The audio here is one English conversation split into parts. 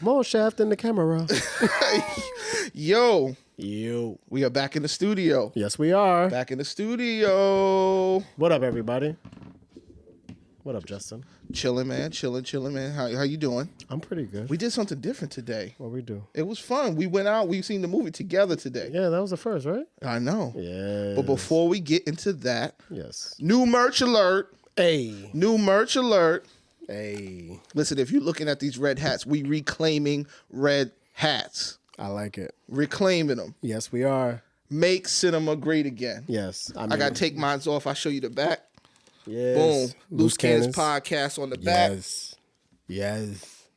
More shaft in the camera. Yo. You. We are back in the studio. Yes, we are. Back in the studio. What up, everybody? What up, Justin? Chilling, man. Chilling, man. How you doing? I'm pretty good. We did something different today. What we do? It was fun. We went out. We seen the movie together today. Yeah, that was the first, right? I know. Yeah. But before we get into that, yes. New merch alert. Hey. New merch alert. Hey. Listen, if you're looking at these red hats, we reclaiming red hats. I like it. Reclaiming them. Yes, we are. Make cinema great again. Yes. I got to take mine off. I'll show you the back. Yes. Boom. Loose Cannons Podcast on the back. Yes.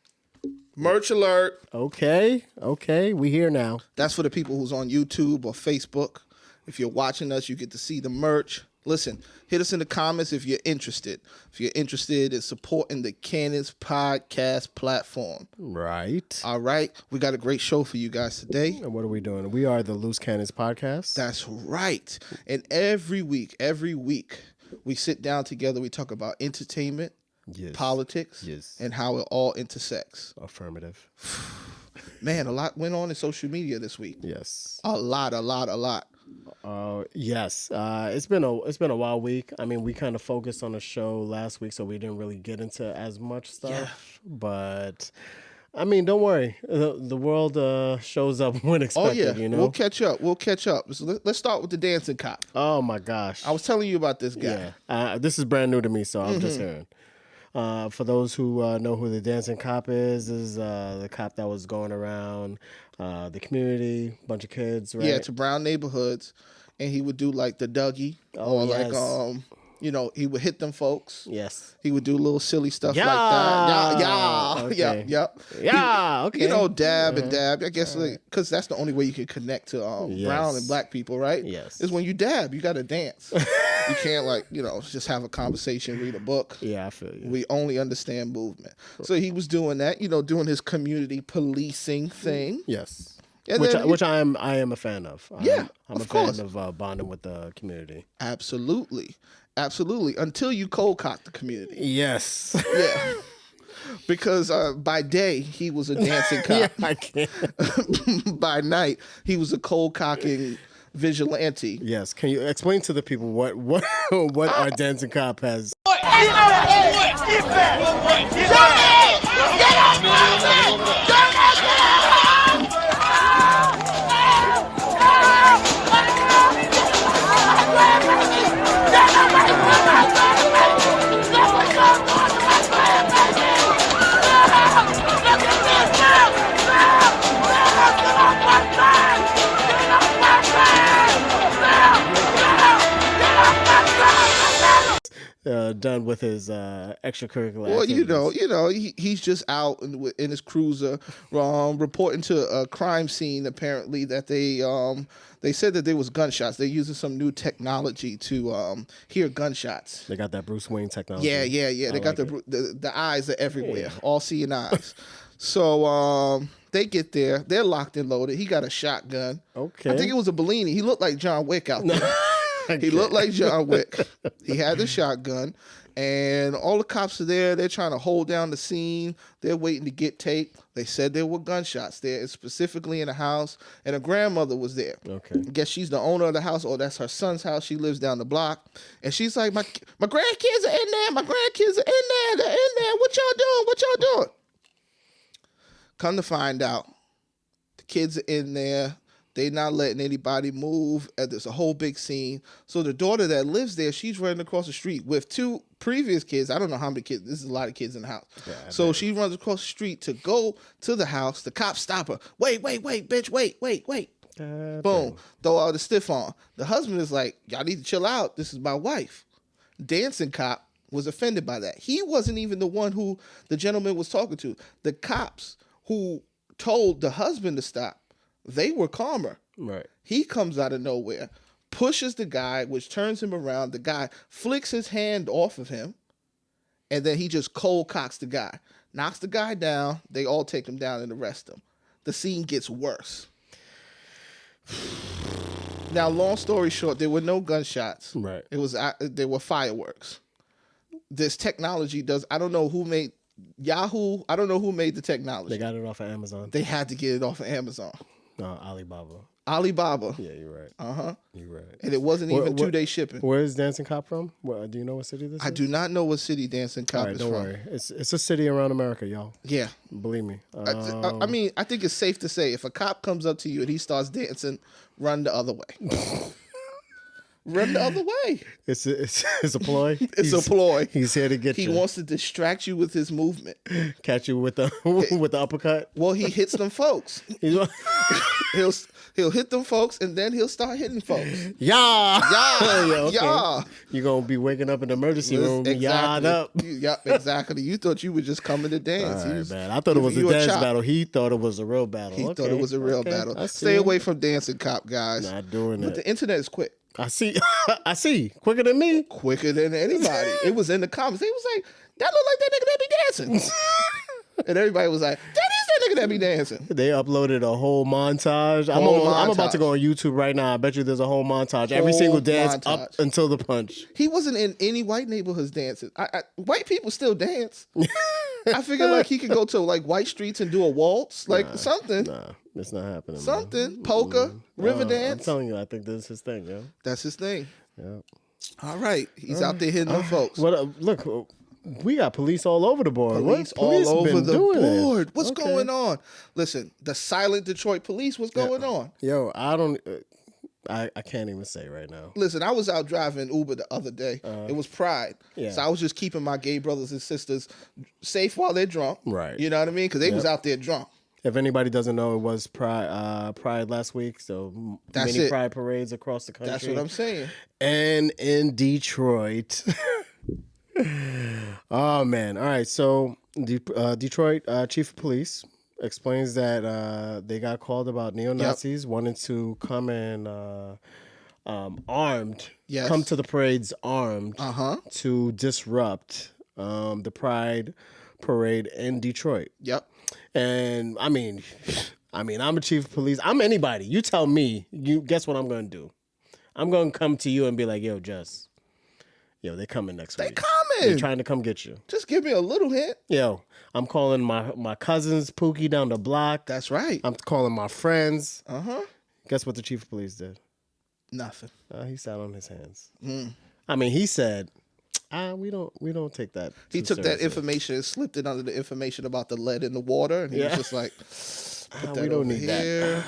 Merch alert. Okay. We here now. That's for the people who's on YouTube or Facebook. If you're watching us, you get to see the merch. Listen, hit us in the comments if you're interested. If you're interested in supporting the Cannons Podcast platform. Right. All right. We got a great show for you guys today. And what are we doing? We are the Loose Cannons Podcast. That's right. And every week, we sit down together. We talk about entertainment, politics, and how it all intersects. Affirmative. Man, a lot went on in social media this week. Yes. A lot. Yes. It's been a wild week. I mean, we kind of focused on the show last week, so we didn't really get into as much stuff. Yeah. But I mean, don't worry. The world shows up when expected. Oh yeah, you know? We'll catch up. So let's start with the dancing cop. Oh my gosh, I was telling you about this guy. Yeah. This is brand new to me, so I'm just hearing. For those who know who the dancing cop is the cop that was going around the community, bunch of kids, right? Yeah, to brown neighborhoods, and he would do like the Dougie, he would hit them folks. Yes. He would do little silly stuff like that. Okay. Yeah. Okay. Dab and dab. I guess because that's the only way you can connect to brown and black people, right? Yes. Is when you dab, you got to dance. You can't just have a conversation, read a book. Yeah, I feel you. We only understand movement. So he was doing that, doing his community policing thing. Yes. And which I am a fan of. I'm a fan of bonding with the community. Absolutely. Until you cold cock the community. Yes. Yeah. Because by day he was a dancing cop. Yeah, I can't. By night he was a cold cocking vigilante. Yes. Can you explain to the people what our dancing cop has? Done with his extracurricular activities. Well, he's just out in his cruiser, reporting to a crime scene. Apparently, that they said that there was gunshots. They're using some new technology to hear gunshots. They got that Bruce Wayne technology. Yeah. They got the eyes are everywhere, all seeing eyes. So they get there. They're locked and loaded. He got a shotgun. Okay. I think it was a Bellini. He looked like John Wick out there. Okay. He looked like John Wick. He had the shotgun, and all the cops are there. They're trying to hold down the scene. They're waiting to get tape. They said there were gunshots there, specifically in the house, and a grandmother was there. Okay. I guess she's the owner of the house, or that's her son's house. She lives down the block, and she's like, my grandkids are in there. My grandkids are in there. They're in there. What y'all doing? Come to find out, the kids are in there. They not letting anybody move. And there's a whole big scene. So the daughter that lives there, she's running across the street with two previous kids. I don't know how many kids. This is a lot of kids in the house. Yeah, so she runs across the street to go to the house. The cops stop her. Wait, bitch, wait. Boom. Throw all the stiff on. The husband is like, y'all need to chill out. This is my wife. Dancing cop was offended by that. He wasn't even the one who the gentleman was talking to. The cops who told the husband to stop, they were calmer. Right. He comes out of nowhere, pushes the guy, which turns him around. The guy flicks his hand off of him, and then he just cold cocks the guy. Knocks the guy down. They all take him down and arrest him. The scene gets worse. Now, long story short, there were no gunshots. Right. There were fireworks. This technology does, I don't know who made, Yahoo, I don't know who made the technology. They got it off of Amazon. They had to get it off of Amazon. No, Alibaba. Alibaba. Yeah, you're right. You're right. And it wasn't even 2-day shipping. Where's Dancing Cop from? Do you know what city this is? I do not know what city Dancing Cop is from. Don't worry. It's a city around America, y'all. Yeah. Believe me. I mean, I think it's safe to say if a cop comes up to you and he starts dancing, run the other way. Run the other way. It's a ploy. It's a ploy. He's here to get you. He wants to distract you with his movement. Catch you with the uppercut. Well, he hits them folks. He'll hit them folks, and then he'll start hitting folks. Yeah. Okay. Yeah. You're going to be waking up in the emergency room, yahed up. Yep, exactly. You thought you were just coming to dance. All right, man. I thought it was a dance battle. He thought it was a real battle. He thought it was a real battle. Stay away from Dancing Cop, guys. Not doing it. But the internet is quick. I see. Quicker than me. Quicker than anybody. It was in the comments. They was like, that look like that nigga that be dancing. And everybody was like, that is that nigga that be dancing. They uploaded a whole montage. I'm about to go on YouTube right now. I bet you there's a whole montage. Every single dance up until the punch. He wasn't in any white neighborhoods dancing. White people still dance. I figured like he could go to like white streets and do a waltz, like something. Nah, it's not happening. Something. Man. Polka, river dance. I'm telling you, I think this is his thing, yo. That's his thing. Yeah. All right. He's out there hitting them folks. Look, we got police all over the board. Police all over the board. What's going on? Listen, the silent Detroit police, what's going on? Yo, I can't even say right now. Listen, I was out driving Uber the other day. It was Pride. Yeah. So I was just keeping my gay brothers and sisters safe while they're drunk. Right. You know what I mean? Because they was out there drunk. If anybody doesn't know, it was Pride last week. So many Pride parades across the country. That's what I'm saying. And in Detroit. Oh, man. All right. So Detroit Chief of Police explains that they got called about neo-Nazis wanting to come in armed, come to the parades armed to disrupt the Pride parade in Detroit. Yep. And I mean, I'm a chief of police. I'm anybody. You tell me. You guess what I'm going to do? I'm going to come to you and be like, yo, Jess. Yo, they coming next week. They coming. They're trying to come get you. Just give me a little hint. Yo, I'm calling my cousins, Pookie, down the block. That's right. I'm calling my friends. Guess what the chief of police did? Nothing. He sat on his hands. I mean, he said, we don't take that. He took that information and slipped it under the information about the lead in the water, and he was just like, put that we don't need here.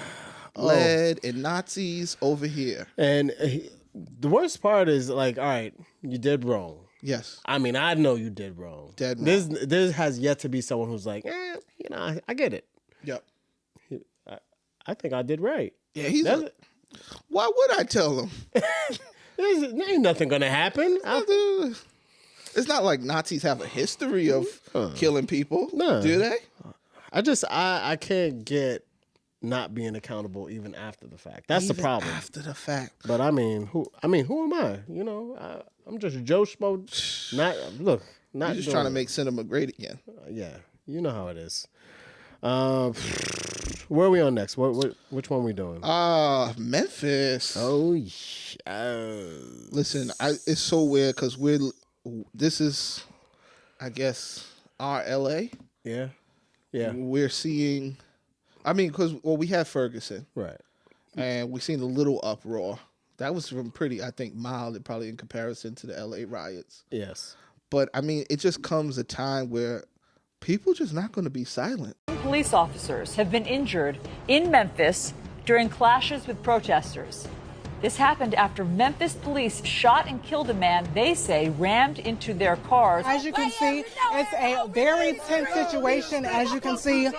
That. Lead and Nazis over here. And the worst part is like, all right, you did wrong. Yes. I mean, I know you did wrong. Dead wrong. There has yet to be someone who's like, I get it. Yep. I think I did right. Yeah, why would I tell him? There ain't nothing gonna happen. It's not like Nazis have a history of killing people. No. Do they? I can't get not being accountable even after the fact. That's even the problem. After the fact. But who am I? You know, I'm just Joe Schmo. Not just trying to make cinema great again. Yeah, you know how it is. Where are we on next? Which one are we doing? Memphis. Oh yeah. Listen, it's so weird because this is, I guess, our LA. Yeah. Yeah. We're seeing. I mean, because we had Ferguson, right, and we seen the little uproar. That was pretty, I think, mild, probably in comparison to the LA riots. Yes, but I mean, it just comes a time where people just not going to be silent. Police officers have been injured in Memphis during clashes with protesters. This happened after Memphis police shot and killed a man they say rammed into their cars. As you can see, it's a very tense situation. As you can see,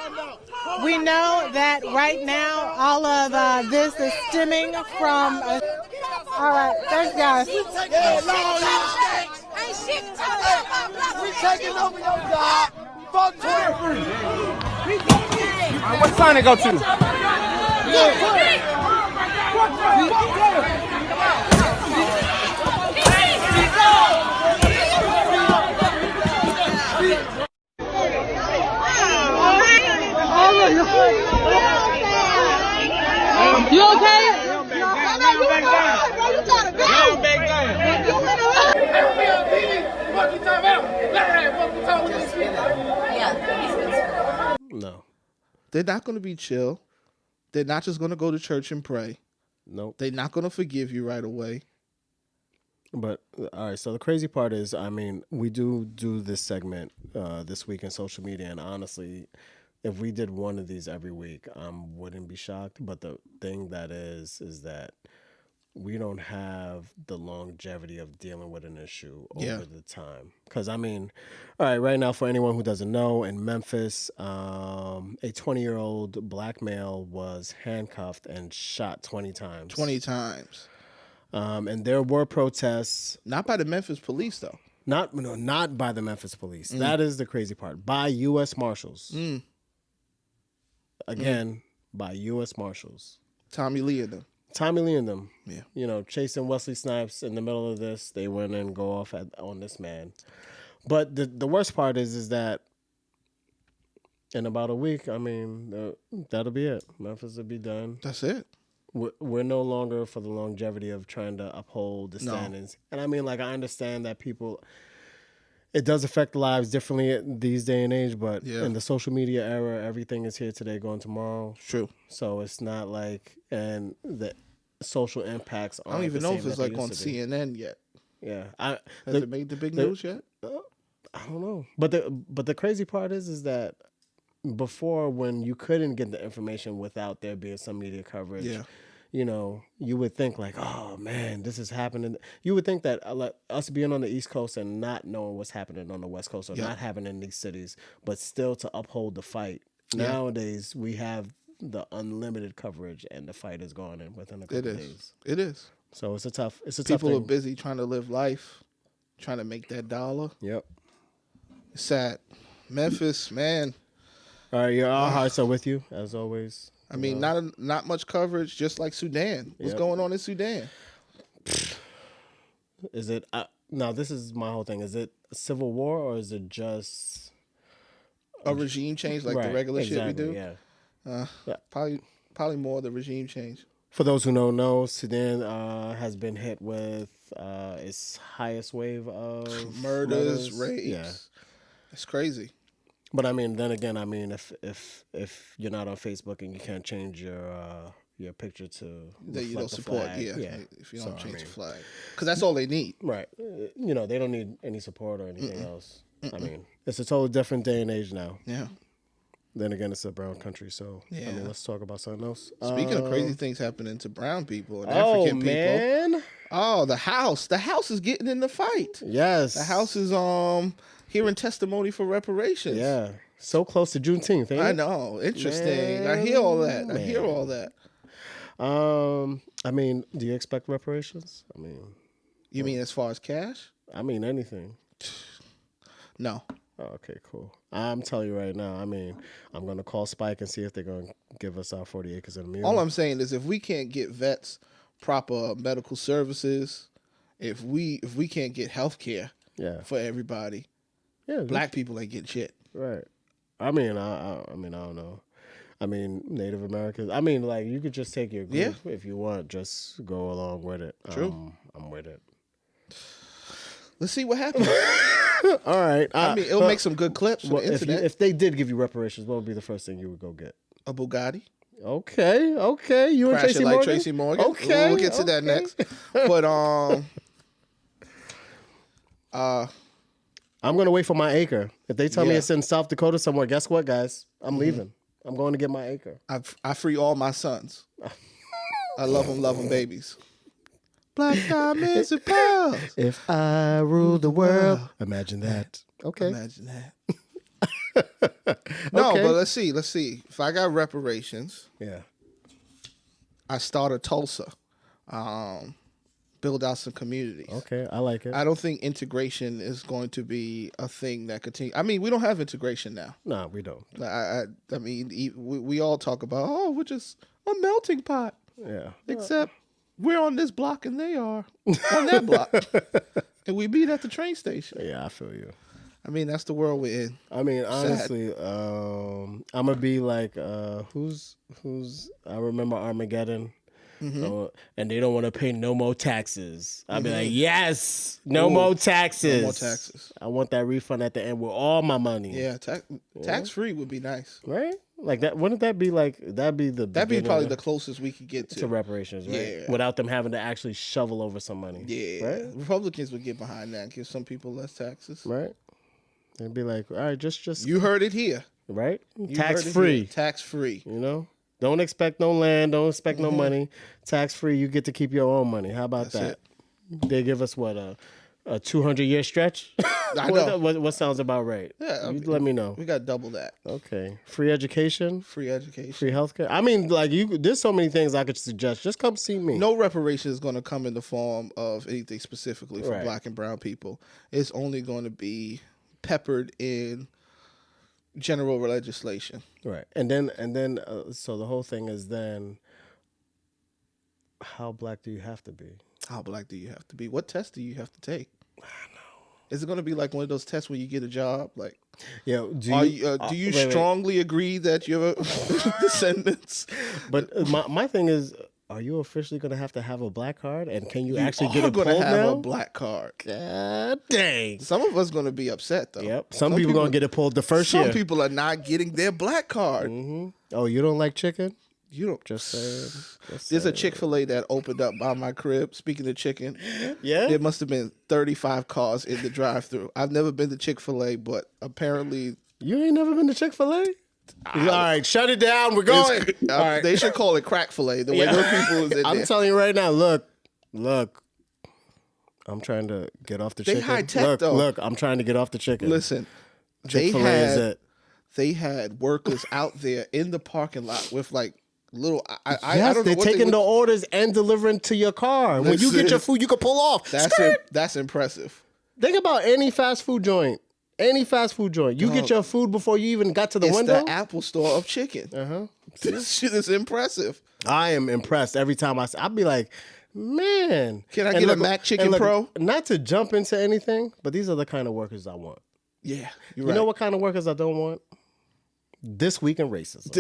we know that right now all of this is stemming from. All right, thanks, guys. We taking over your job. Fuck 23. What sign to go to? You okay? Fuck you talking about? No. They're not going to be chill. They're not just going to go to church and pray. Nope. They're not going to forgive you right away. But all right, so the crazy part is, I mean, we do this segment this week in social media, and honestly, if we did one of these every week, I wouldn't be shocked. But the thing that is that we don't have the longevity of dealing with an issue over the time. Because, I mean, all right, right now, for anyone who doesn't know, in Memphis, a 20-year-old black male was handcuffed and shot 20 times. 20 times. And there were protests. Not by the Memphis police, though. Not by the Memphis police. That is the crazy part. By U.S. Marshals. Again, by U.S. Marshals. Tommy Lee and them. Tommy Lee and them. Yeah. You know, chasing Wesley Snipes in the middle of this. They went and go off on this man. But the worst part is that in about a week, I mean, that'll be it. Memphis will be done. That's it. We're no longer for the longevity of trying to uphold the standards. And I mean, like, I understand that people, it does affect lives differently these day and age, but in the social media era, everything is here today, gone tomorrow. True. So it's not like, and the social impacts I don't even know if it's like on CNN yet. Yeah. Has it made the big news yet? I don't know. But the crazy part is that before, when you couldn't get the information without there being some media coverage, you know, you would think like, oh man, this is happening. You would think that us being on the East Coast and not knowing what's happening on the West Coast or not happening in these cities, but still to uphold the fight. Nowadays, we have the unlimited coverage, and the fight is going in within a couple of days. It is. So it's a tough People thing. are busy trying to live life, trying to make that dollar. Yep. It's sad. Memphis, man. All right, our hearts are with you as always. I mean, not much coverage, just like Sudan. What's going on in Sudan? Is it now? This is my whole thing. Is it a civil war or is it just a regime change, like the regular shit we do? Yeah. Probably more the regime change. For those who don't know, Sudan has been hit with its highest wave of murders, rapes. Yeah, it's crazy. But I mean, then again, I mean, if you're not on Facebook and you can't change your picture to that you don't support, flag, if you don't change the flag, because that's all they need, right? You know, they don't need any support or anything else. I mean, it's a totally different day and age now. Yeah. Then again, it's a brown country, so I mean, let's talk about something else. Speaking of crazy things happening to brown people and African people, the House is getting in the fight. Yes, the House is hearing testimony for reparations. Yeah, so close to Juneteenth. Ain't I it? know, interesting. Man, I hear all that. I mean, do you expect reparations? I mean, you mean as far as cash? I mean, anything. No. Oh, okay, cool. I'm telling you right now, I mean, I'm going to call Spike and see if they're going to give us our 40 acres and a mule. All I'm saying is if we can't get vets proper medical services, if we can't get health care for everybody, black people ain't getting shit. Right. I mean, I don't know. I mean, Native Americans. I mean, like, you could just take your group if you want. Just go along with it. True. I'm with it. Let's see what happens. All right. I mean, it'll make some good clips for the internet. If they did give you reparations, what would be the first thing you would go get? A Bugatti. Okay. You Crash and Tracy it like Morgan? Tracy Morgan. Okay. We'll get to that next. But I'm gonna wait for my acre. If they tell me it's in South Dakota somewhere, guess what, guys? I'm leaving. I'm going to get my acre. I free all my sons. I love them babies. Black diamonds and pearls. If I rule the world, imagine that. Okay. Imagine that. No, but let's see. If I got reparations, I start a Tulsa. Build out some communities. Okay, I like it. I don't think integration is going to be a thing that continues. I mean, we don't have integration now. No, we don't. I mean, we all talk about, we're just a melting pot. Yeah. Except we're on this block and they are on that block. And we meet at the train station. Yeah, I feel you. I mean, that's the world we're in. I mean, honestly, I'm going to be like, who's I remember Armageddon. and they don't want to pay no more taxes. I'd be like, yes, no more taxes. No more taxes. I want that refund at the end with all my money. Yeah, tax free would be nice. Right? Like that. Wouldn't that be like that'd be probably the closest we could get to reparations, right? Yeah. Without them having to actually shovel over some money. Yeah, right. Republicans would get behind that and give some people less taxes. Right. They'd be like, all right, just you heard it here, right? Tax free. Tax free. You know, don't expect no land, don't expect no money. Tax free. You get to keep your own money. How about that? They give us what a 200-year stretch. I know. What sounds about right? Yeah, let me know. We got double that. Okay, free education, free healthcare. I mean, like there's so many things I could suggest. Just come see me. No reparation is going to come in the form of anything specifically for Black and brown people. It's only going to be peppered in general legislation. Right, and then so the whole thing is then, how Black do you have to be? How Black do you have to be? What test do you have to take? Is it going to be like one of those tests where you get a job? Like, yeah. Do you strongly agree that you're descendants? But my thing is, are you officially going to have a Black card? And can you actually get it it pulled going to have now? a Black card. God dang. Some of us going to be upset though. Yep. Some people going to get it pulled the first year. Some people are not getting their Black card. Mm-hmm. Oh, you don't like chicken? You don't. Just saying. There's a Chick-fil-A that opened up by my crib. Speaking of chicken, yeah, there must have been 35 cars in the drive-thru. I've never been to Chick-fil-A, but apparently you ain't never been to Chick-fil-A. All right, shut it down. We're going. All right. They should call it Crack-fil-A. The way those people is in I'm there. telling you right now. Look. I'm trying to get off the chicken. High tech though. Look, I'm trying to get off the chicken. Listen, Chick-fil-A is it. They had workers out there in the parking lot with like little. Yes, I don't know they're what taking the orders and delivering to your car. When you get your food, you can pull off. That's impressive. Think about any fast food joint. You get your food before you even got to the window. It's the Apple Store of chicken. This shit is impressive. I am impressed every time I'll be like, man. Can I get a Mac Chicken Pro? Not to jump into anything, but these are the kind of workers I want. Yeah, you know what kind of workers I don't want? This week in racism.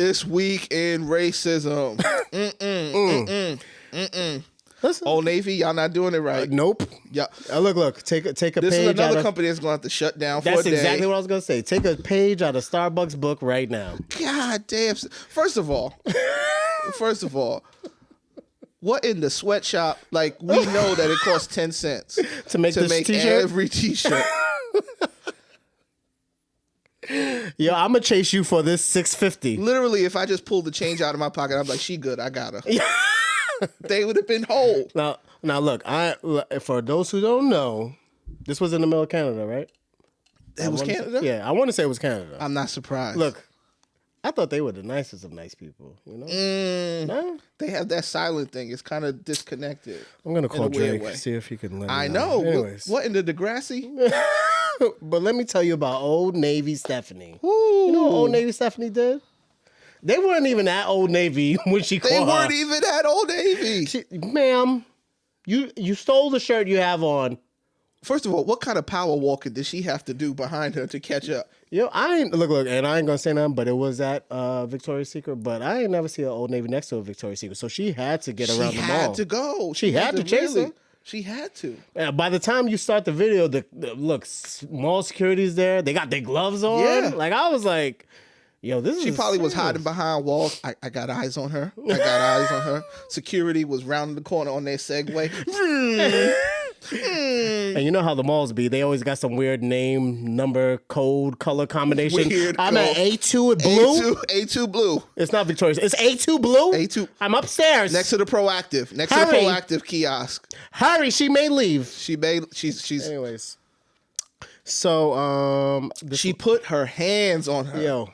Listen. Old Navy, y'all not doing it right. Nope. Yeah. Look. Take a page. This is another company that's going to have to shut down for a day. That's exactly what I was going to say. Take a page out of Starbucks book right now. God damn. First of all, what in the sweatshop? Like, we know that it costs 10 cents to make t-shirt? Every t-shirt. Yo, I'm gonna chase you for this $6.50. Literally, if I just pulled the change out of my pocket, I'm like, she good, I got her. They would have been whole. Now look, for those who don't know, this was in the middle of Canada, right? It was Canada? Yeah, I want to say it was Canada. I'm not surprised. Look, I thought they were the nicest of nice people, you know? No? They have that silent thing. It's kind of disconnected. I'm gonna call Drake, see if he can let me I know. Anyways. What in the Degrassi? But let me tell you about Old Navy Stephanie. Ooh. You know what Old Navy Stephanie did? They weren't even at Old Navy when she called. They weren't even at Old Navy. Ma'am, you stole the shirt you have on. First of all, what kind of power walking did she have to do behind her to catch up? Yo, I ain't look, and I ain't gonna say nothing, but it was at Victoria's Secret. But I ain't never see an Old Navy next to a Victoria's Secret, so she had to get around the mall. She had to go. She had to chase her. She had to. By the time you start the video, look, mall security's there. They got their gloves on. Yeah. Like, I was like, yo, this is She probably was serious. hiding behind walls. I got eyes on her. Security was rounding the corner on their Segway. And you know how the malls be. They always got some weird name, number, code, color combination. I'm at A2 with blue. A2 blue. It's not Victoria's. It's A2 blue. A2. I'm upstairs. Next to the Proactive. Next to the Proactive kiosk. Hurry, she may leave. She's Anyways. So she put her hands on her. Yo.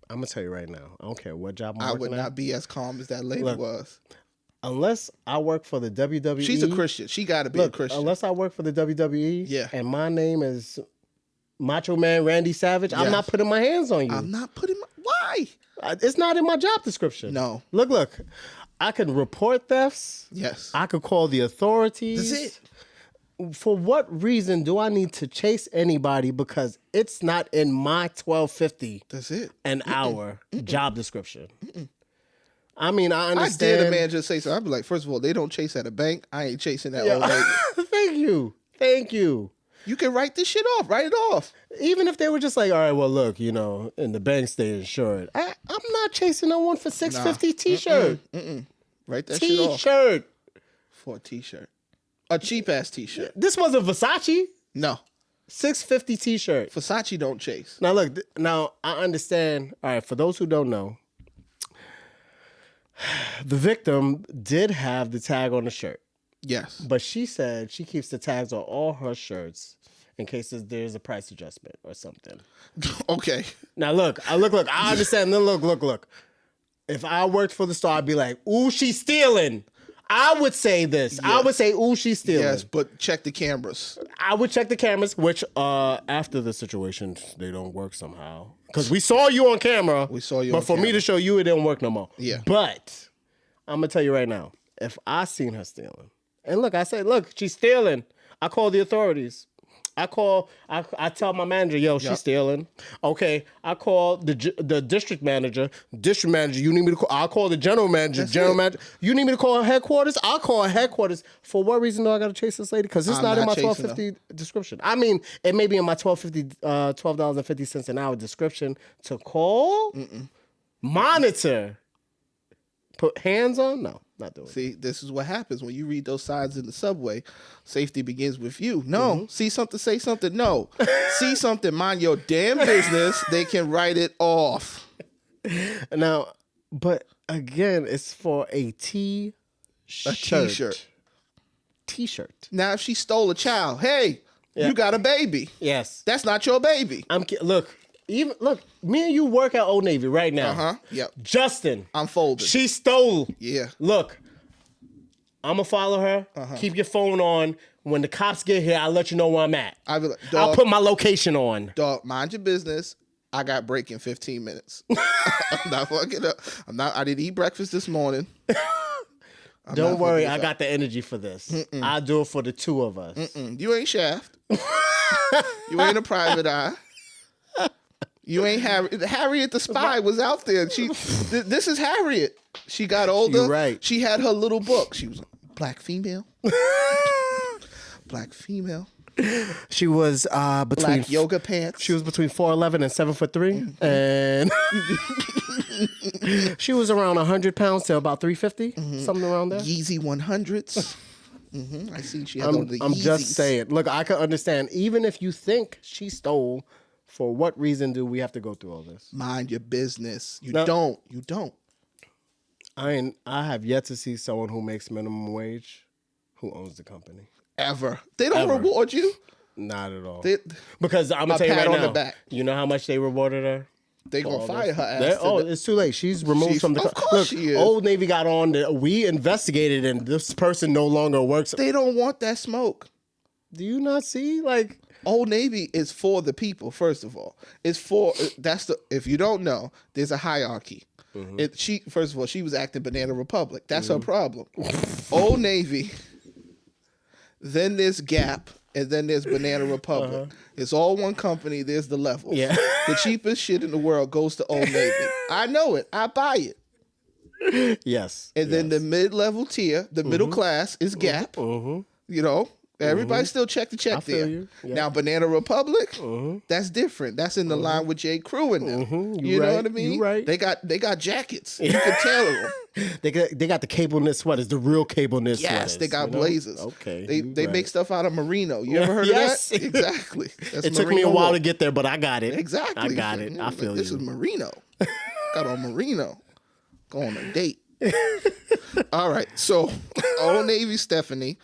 I'm gonna tell you right now. I don't care what job I'm working I would not be as calm as that lady was. Unless I work for the WWE. She's a Christian. She got to be a Christian. Unless I work for the WWE. Yeah. And my name is Macho Man Randy Savage. Yes. I'm not putting my hands on you. I'm not putting my... Why? It's not in my job description. No. Look. I can report thefts. Yes. I could call the authorities. That's it. For what reason do I need to chase anybody because it's not in my $12.50 That's it. an hour job description? I mean, I I understand. dare the man just say something. I'd be like, first of all, they don't chase at a bank. I ain't chasing that old lady. Thank you. You can write this shit off. Write it off. Even if they were just like, all right, well, look, in the banks they insured. I'm not chasing no one for $650 T-shirt. Write that shit off. T-shirt. For a T-shirt. A cheap-ass T-shirt. This wasn't Versace. No. $650 T-shirt. Versace don't chase. Now, look, I understand. All right, for those who don't know, the victim did have the tag on the shirt. Yes. But she said she keeps the tags on all her shirts in case there's a price adjustment or something. Okay. Now, look, I understand. Then look. If I worked for the store, I'd be like, ooh, she's stealing. I would say this. Yes. I would say, ooh, she's stealing. Yes, but check the cameras. I would check the cameras, which after the situation, they don't work somehow. Because we saw you on camera. We saw you but on for camera. me to show you, it didn't work no more. Yeah. But I'm going to tell you right now, if I seen her stealing, and look, I say, look, she's stealing. I call the authorities. I tell my manager, yo, she's stealing. Okay, I call the district manager. District manager, you need me to call. I'll call the general manager. Manager, you need me to call her headquarters. I'll call her headquarters. For what reason do I got to chase this lady? Because it's not in my $12.50 description. I mean, it may be in my $12.50 an hour description to call, monitor, put hands on. No. Not doing See, this is what happens when you read those signs in the subway. Safety begins with you. No. See something, say something. No. See something, mind your damn business. They can write it off. Now, but again, it's for a T-shirt. T-shirt. Now, if she stole a child, hey, you got a baby. Yes. That's not your baby. Look, me and you work at Old Navy right now. Uh-huh. Yep. Justin. I'm folding. She stole. Yeah. Look, I'm going to follow her. Keep your phone on. When the cops get here, I'll let you know where I'm at. I'll put my location on. Dog, mind your business. I got break in 15 minutes. I'm not fucking up. I didn't eat breakfast this morning. Don't worry, I got the energy for this. I'll do it for the two of us. You ain't Shaft. You ain't a private eye. You ain't Harriet. Harriet the spy was out there. This is Harriet. She got older. You're right. She had her little book. She was a black female. Black female. She was between black yoga pants. She was between 4'11" and 7'3", and she was around 100 pounds to about 350, something around there. Yeezy 100s. I see she had on the Yeezys. I'm just saying. Look, I can understand. Even if you think she stole, for what reason do we have to go through all this? Mind your business. You don't. I have yet to see someone who makes minimum wage who owns the company. Ever. They don't reward you. Not at all. Because I'm going to tell you right now. On the back. You know how much they rewarded her? They going to fire her ass. It's too late. She's removed from the company. Of course she is. Old Navy got on. We investigated and this person no longer works. They don't want that smoke. Do you not see? Old Navy is for the people, first of all. If you don't know, there's a hierarchy. First of all, she was acting Banana Republic. That's her problem. Old Navy, then there's Gap, and then there's Banana Republic. It's all one company. There's the levels. Yeah. The cheapest shit in the world goes to Old Navy. I know it. I buy it. Yes. And then the mid-level tier, the middle class is Gap. You know, everybody still check the check there. You. Yeah. Now, Banana Republic, that's different. That's in the line with J. Crew and them. You know what I mean? You right. They got jackets. You can tailor them. They got the cable knit sweaters, the real cable knit sweaters. Yes, they got blazers. Okay. They make stuff out of merino. You ever heard of that? Exactly. It took me a while to get there, but I got it. Exactly. I got it. I feel this you. This is merino. Got on merino. Go on a date. All right. So, Old Navy Stephanie,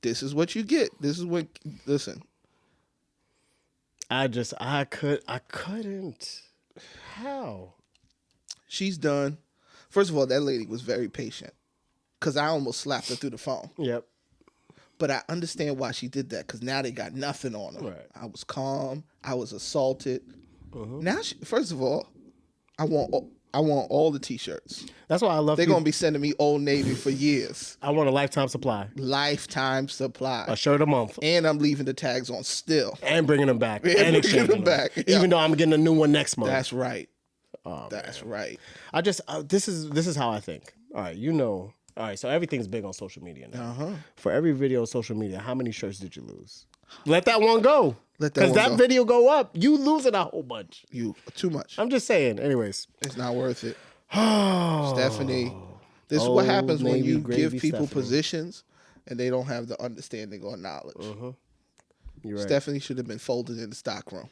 this is what you get. This is what, listen. I couldn't. How? She's done. First of all, that lady was very patient because I almost slapped her through the phone. Yep. But I understand why she did that because now they got nothing on her. Right. I was calm. I was assaulted. Now, first of all, I want all the T-shirts. That's why I love. They're gonna be sending me Old Navy for years. I want a lifetime supply. Lifetime supply. A shirt a month. And I'm leaving the tags on still. And bringing them back. And bringing them back. Even though I'm getting a new one next month. That's right. Oh, That's man. right. I just this is how I think. All right, All right, so everything's big on social media now. For every video on social media, how many shirts did you lose? Let that one go. Let that Because one that go. video go up, you losing a whole bunch. You too much. I'm just saying. Anyways. It's not worth it. Stephanie, this is what happens when Navy you gravy give people Stephanie. positions and they don't have the understanding or knowledge. You're right. Stephanie should have been folded in the stockroom.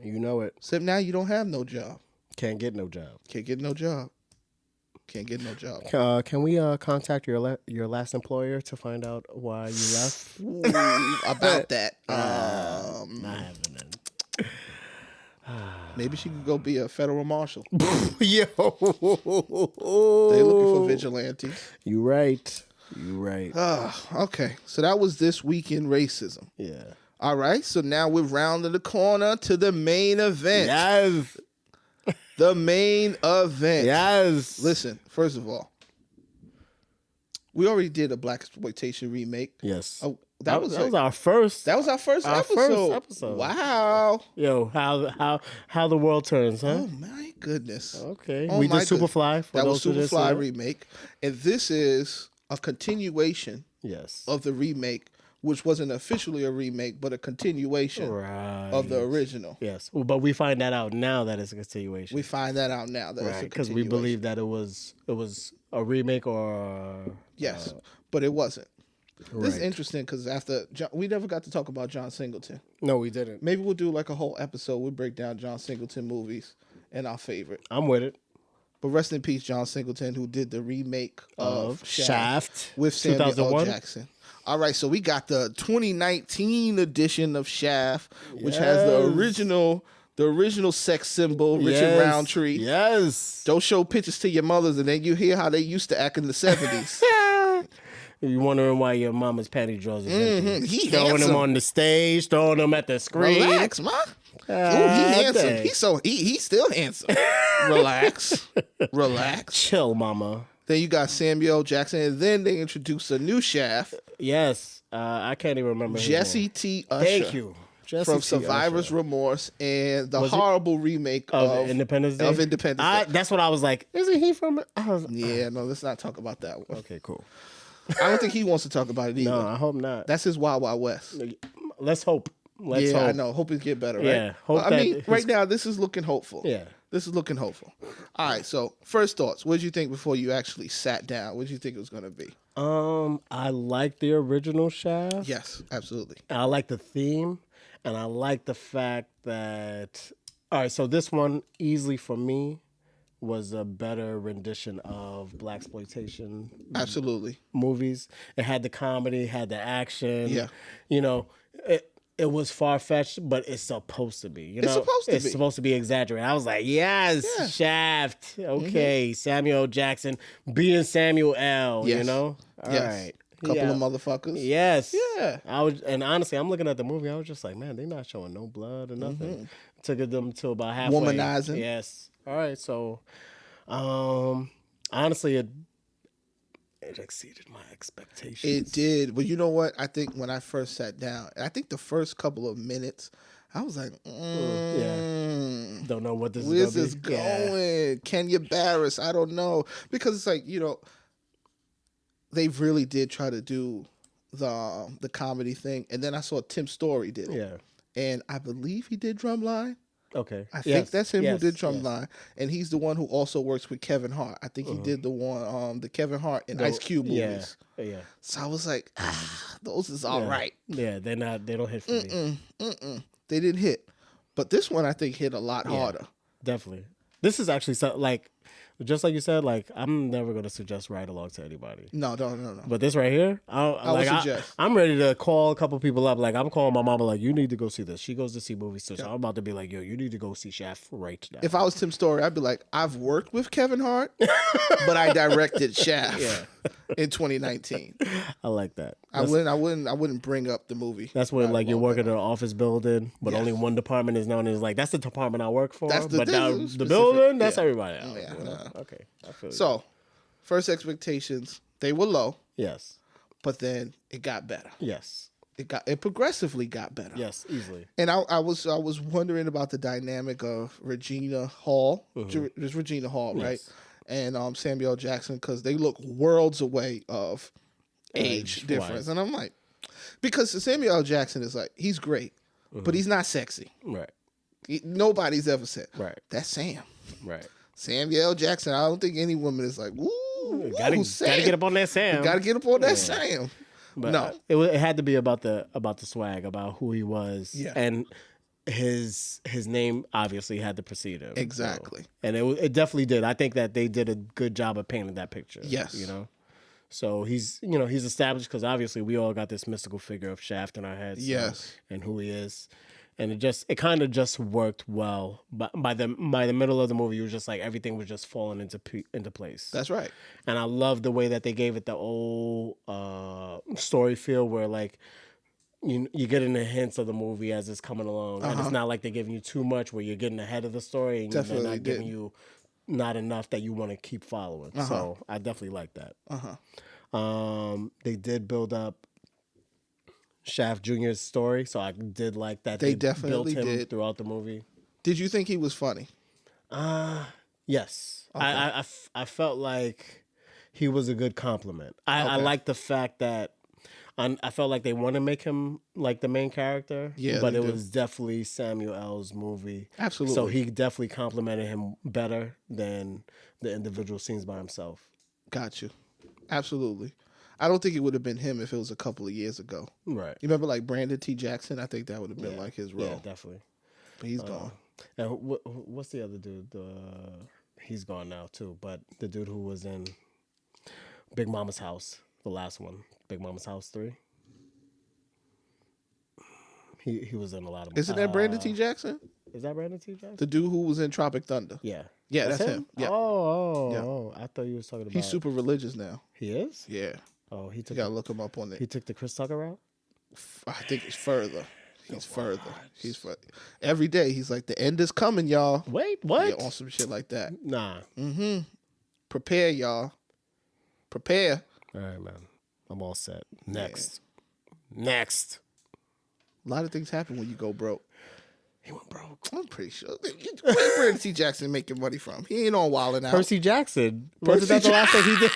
You know it. Except now you don't have no job. Can't get no job. Can't get no job. Can't get no job. Can we contact your last employer to find out why you left? Ooh, about that. Not happening. Maybe she could go be a federal marshal. Yo, They looking for vigilantes. You right. Okay, so that was this week in racism. Yeah. All right, so now we're rounding the corner to the main event. Yes. The main event. Yes. Listen, first of all, we already did a black exploitation remake. Yes. Oh, that was our first. That was our first episode. Wow. Yo, how the world turns, huh? Oh my goodness. Okay. Oh, we my did Superfly. For that was those who didn't see Superfly it. remake, and this is a continuation Yes. of the remake, which wasn't officially a remake, but a continuation Right. of the original. Yes. Well, but we find that out now that it's a continuation. We find that out now that it's a Because we continuation. believe that it was a remake or Yes, but it wasn't. This is Right. interesting because after we never got to talk about John Singleton. No, we didn't. Maybe we'll do like a whole episode. We'll break down John Singleton movies and our favorite. I'm with it. But rest in peace, John Singleton, who did the remake of Shaft with Samuel L. 2001. Jackson. All right, so we got the 2019 edition of Shaft, which has the original sex symbol, Richard Roundtree. Yes. Don't show pictures to your mothers, and then you hear how they used to act in the 70s. You wondering why your mama's panty drawers is empty. He Throwing handsome. them on the stage, throwing them at the screen. Relax, ma. Ooh, he handsome. dang. He's still handsome. Relax. Chill, mama. Then you got Samuel L. Jackson, and then they introduced a new Shaft, Yes. I can't even remember his Jesse name. T. Usher. Thank you. Jesse From T. Survivor's Usher. Remorse and the Was it- horrible remake of Independence Day. Of Independence Day. That's what I was like. Isn't he from? Yeah, no, let's not talk about that one. Okay, cool. I don't think he wants to talk about it either. No, I hope not. That's his Wild Wild West. Let's hope. Let's yeah, hope. I know. Hope it get better, right? Yeah, hope I that mean, his- right now, this is looking hopeful. Yeah. This is looking hopeful. All right, so first thoughts. What did you think before you actually sat down? What did you think it was going to be? I like the original Shaft. Yes, absolutely. I like the theme, and I like the fact that. All right, so this one easily for me was a better rendition of blaxploitation Absolutely. movies. It had the comedy, had the action. Yeah. You know, it was far fetched, but it's supposed to be. You know, supposed to it's be. supposed to be exaggerated. I was like, yes, Yeah. Shaft. Okay, Samuel Jackson being Samuel L. You Yes. know, all Yes. right. Couple Yeah. of motherfuckers. Yes. Yeah. And honestly, I'm looking at the movie. I was just like, man, they're not showing no blood or nothing. Took them to about halfway. Womanizing. Yes. All right. So, honestly, it exceeded my expectations. It did. But you know what? I think when I first sat down, I think the first couple of minutes, I was like, Don't know what this where's is this going to be. going? Kenya Barris? I don't know. Because it's like, you know, they really did try to do the comedy thing. And then I saw Tim Story did it. Yeah. And I believe he did Drumline. Okay. I think that's him who Yes. did Yes. Drumline. And he's the one who also works with Kevin Hart. I think he did the one, the Kevin Hart and Ice Cube movies. Yeah. So I was like, those is all right. Yeah. They don't hit for me. They didn't hit. But this one I think hit a lot harder. Definitely. This is actually like, just like you said, like, I'm never going to suggest ride along to anybody. No. But this right here, I would suggest. I'm ready to call a couple people up. Like, I'm calling my mama, like, you need to go see this. She goes to see movies too. So I'm about to be like, yo, you need to go see Shaft right now. If I was Tim Story, I'd be like, I've worked with Kevin Hart, but I directed Shaft in 2019. I like that. I wouldn't bring up the movie. That's when, Right like, you're along working that. in an office building, but only one department is known as, like, that's the department I work for. That's the- but this now is the specific. building, that's Yeah. everybody else. Yeah, you know? no. Okay. I feel you. So, first expectations, they were low, Yes. but then it got better. Yes. it progressively got better. Yes, easily. And I was wondering about the dynamic of Regina Hall. There's Regina Hall, right? Yes. And Samuel Jackson, because they look worlds away of age difference. And I'm like, because Samuel L. Jackson is like, he's great, but he's not sexy. Right. Nobody's ever said. Right. That's Sam. Right. Samuel L. Jackson. I don't think any woman is like, ooh, Gotta Sam. get up on that Sam. Gotta get up on that Sam. But no, it had to be about the swag, about who he was, and his name obviously had to precede him. Exactly. So, and it definitely did. I think that they did a good job of painting that picture. Yes. You know. So he's established because obviously we all got this mystical figure of Shaft in our heads. Yes. And who he is. And it kind of just worked well. But by the middle of the movie, it was just like everything was just falling into place. That's right. And I love the way that they gave it the old story feel, where like you getting the hints of the movie as it's coming along, and it's not like they're giving you too much where you're getting ahead of the story and they're not giving you not enough that you want to keep following. So I definitely like that. They did build up Shaft Jr.'s story, so I did like that. They definitely built him did throughout the movie. Did you think he was funny? Yes. Okay. I felt like he was a good compliment. I like the fact that I felt like they want to make him like the main character. Yeah, but they it do. was definitely Samuel L.'s movie. Absolutely. So he definitely complimented him better than the individual scenes by himself. Got you. Absolutely. I don't think it would have been him if it was a couple of years ago. Right. You remember like Brandon T. Jackson? I think that would have been like his role. Yeah, definitely. But he's gone. And what's the other dude? He's gone now too. But the dude who was in Big Mama's House, the last one, Big Mama's House 3. He was in a lot of. Isn't that Brandon T. Jackson? Is that Brandon T. Jackson? The dude who was in Tropic Thunder. Yeah. Yeah, that's him. Yeah. Oh, I thought you was talking about. He's super religious now. He is? Yeah. Oh, You gotta look him up on it. he took the Chris Tucker route? I think it's further. He's further. He's further. Every day he's like, the end is coming, y'all. Wait, what? Yeah, on some shit like that. Nah. Prepare, y'all. Prepare. All right, man. I'm all set. Next. Next. A lot of things happen when you go broke. He went broke. I'm pretty sure. Where's Brandon T. Jackson making money from? He ain't on Wildin' Out. Percy Jackson. Wasn't that the last thing he did?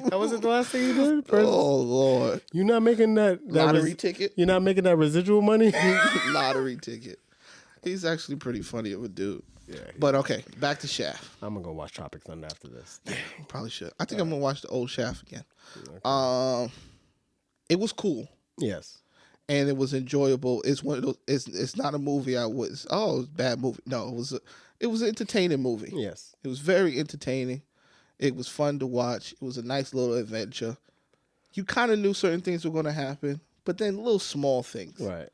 That wasn't the last thing he did? Oh, Lord. You're not making that Lottery ticket? You're not making that residual money? Lottery ticket. He's actually pretty funny of a dude. Yeah. But okay, back to Shaft. I'm gonna go watch Tropic Thunder after this. Probably should. I think I'm gonna watch the old Shaft again. Okay. It was cool. Yes. And it was enjoyable. It's one of those. It's not a movie I was. Oh, it was a bad movie. No, it was an entertaining movie. Yes. It was very entertaining. It was fun to watch. It was a nice little adventure. You kind of knew certain things were going to happen, but then little small things. Right.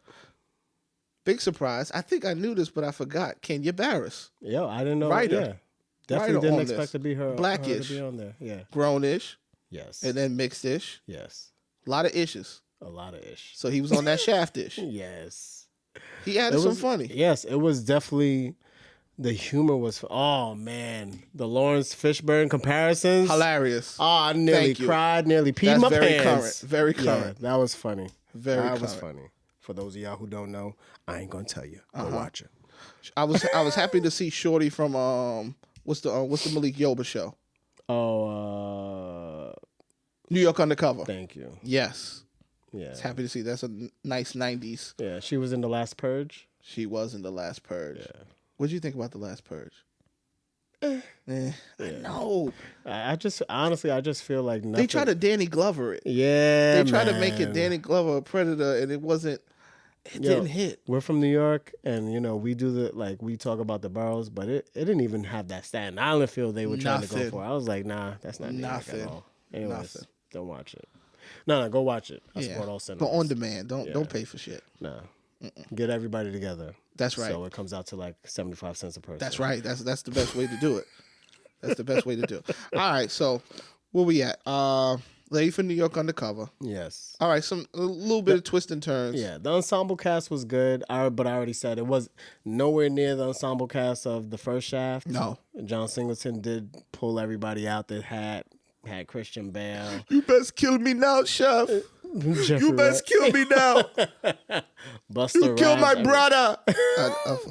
Big surprise. I think I knew this, but I forgot. Kenya Barris. Yo, I didn't know. Writer. Yeah. Definitely Writer didn't on expect this. to be her. Blackish. Her to be on there. Yeah. Grownish. Yes. And then mixed-ish. Yes. A lot of issues. A lot of ish. So he was on that Shaft-ish. Yes. He added some funny. Yes, it was definitely. The humor was, oh man, the Lawrence Fishburne comparisons. Hilarious. Oh, I nearly Thank you. cried, nearly peed That's my very pants. current. Very Yeah, current. that was funny. Very That was current. funny. For those of y'all who don't know, I ain't gonna tell you. Go watch it. I was happy to see Shorty from what's the Malik Yoba show? Oh, New York Undercover. thank you. Yes. Yeah, I was happy to see. That's a nice 90s. yeah. She was in The Last Purge. She was in The Last Purge. Yeah. What did you think about The Last Purge? I know. I just honestly, I just feel like nothing. They try to Danny Glover it. Yeah, They try to make it man. Danny Glover a predator, and it wasn't. It Yo, didn't hit. We're from New York, and we do we talk about the boroughs, but it didn't even have that Staten Island feel they were trying to go Nothing. for. I was like, nah, that's not New York Nothing. at all. Anyways, Nothing. don't watch it. No, go watch it. I support all cinemas. But on demand. Don't pay for shit. No, get everybody together. That's right. So it comes out to like 75 cents a person. That's right. That's the best way to do it. That's the best way to do it. All right. So where we at? Lady from New York Undercover. Yes. All right. A little bit of twists and turns. Yeah, the ensemble cast was good. But I already said it was nowhere near the ensemble cast of the first Shaft. No. John Singleton did pull everybody out that Had Christian Bale. You best kill me now, chef. You best kill me now. Buster You kill my Rhymes. brother.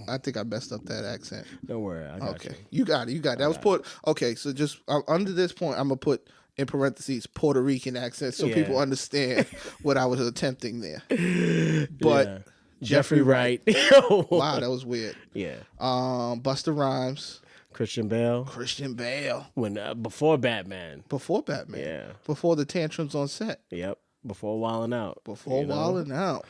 I think I messed up that accent. Don't worry, I got Okay, you got it. That was put. Okay, so just under this point, I'm gonna put in parentheses Puerto Rican accent so people understand what I was attempting there. But Yeah. Jeffrey Wright. Wright. Wow, that was weird. Yeah. Buster Rhymes, Christian Bale. Christian Bale. When before Batman. Before Batman. Yeah. Before the tantrums on set. Yep. Before Wilding Out. Before Wilding Out.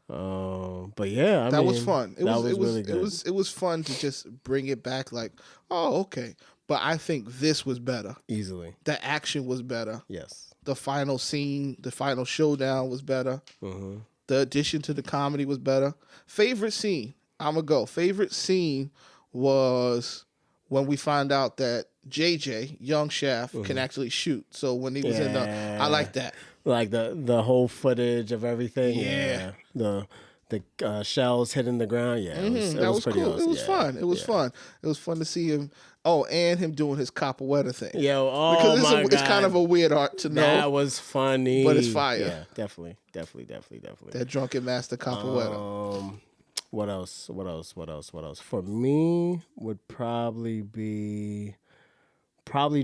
But yeah, I that mean, was fun. It was really good. It was fun to just bring it back. Like, oh, okay. But I think this was better. Easily. The action was better. Yes. The final scene, the final showdown was better. Mm-hmm. The addition to the comedy was better. Favorite scene, I'm going to go. Favorite scene was when we find out that JJ, young Shaft, can actually shoot. So when he was in the, I like that. Like the whole footage of everything. Yeah. The shells hitting the ground. Yeah. It was pretty cool. awesome. It was fun. It was fun. It was fun to see him. Oh, and him doing his capoeira thing. Yo, oh because my God. It's kind of a weird art to know. That was funny. But it's fire. Yeah, definitely. That drunken master capoeira. What else? For me, would probably be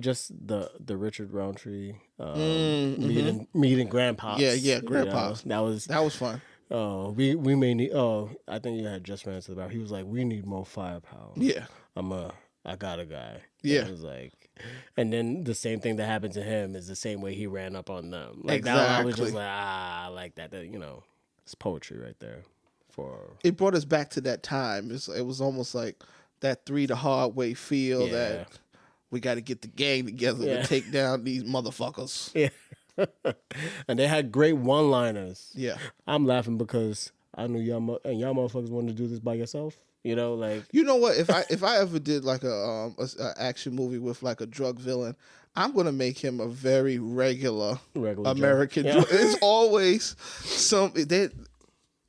just the Richard Roundtree meeting grandpas. Yeah, grandpas. You know, that was fun. Oh, we may need. Oh, I think you had just ran to the bar. He was like, "We need more firepower." Yeah, I got a guy. Yeah, it was like, and then the same thing that happened to him is the same way he ran up on them. Like exactly. that, I was just like, I like that. That, you know, it's poetry right there. It brought us back to that time. It was almost like that 3 the hard way feel that we got to get the gang together to take down these motherfuckers. Yeah. And they had great one-liners. Yeah. I'm laughing because I knew y'all motherfuckers wanted to do this by yourself. You know, like, you know what? If I ever did like a action movie with like a drug villain, I'm gonna make him a very regular American. Yeah. It's always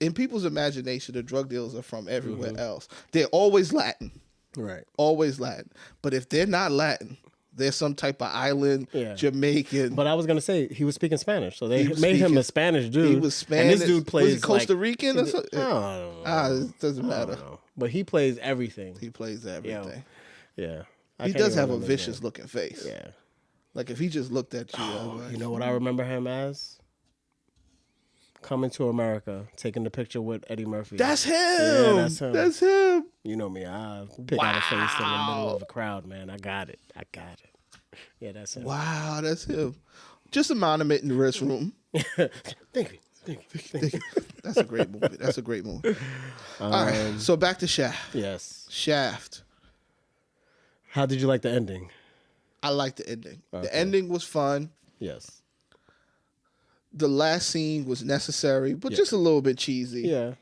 in people's imagination, the drug dealers are from everywhere else. They're always Latin. right. Always Latin. But if they're not Latin, they're some type of island, Jamaican. But I was going to say, he was speaking Spanish. So they made him a Spanish dude. He was Spanish. And this dude plays was he Costa Rican or something? I don't know. It doesn't matter. But he plays everything. He plays everything. Yeah. He does have a vicious looking face. Yeah. Like if he just looked at you. Like, you know what I remember him as? Coming to America, taking the picture with Eddie Murphy. That's him. Yeah, that's him. That's him. You know me. I pick out a face in the middle of a crowd, man. I got it. Yeah, that's him. Wow, that's him. Just a monument in the restroom. Thank you. That's a great movie. All right, so back to Shaft. Yes. Shaft. How did you like the ending? I liked the ending. Okay. The ending was fun. Yes. The last scene was necessary, but just a little bit cheesy. Yeah.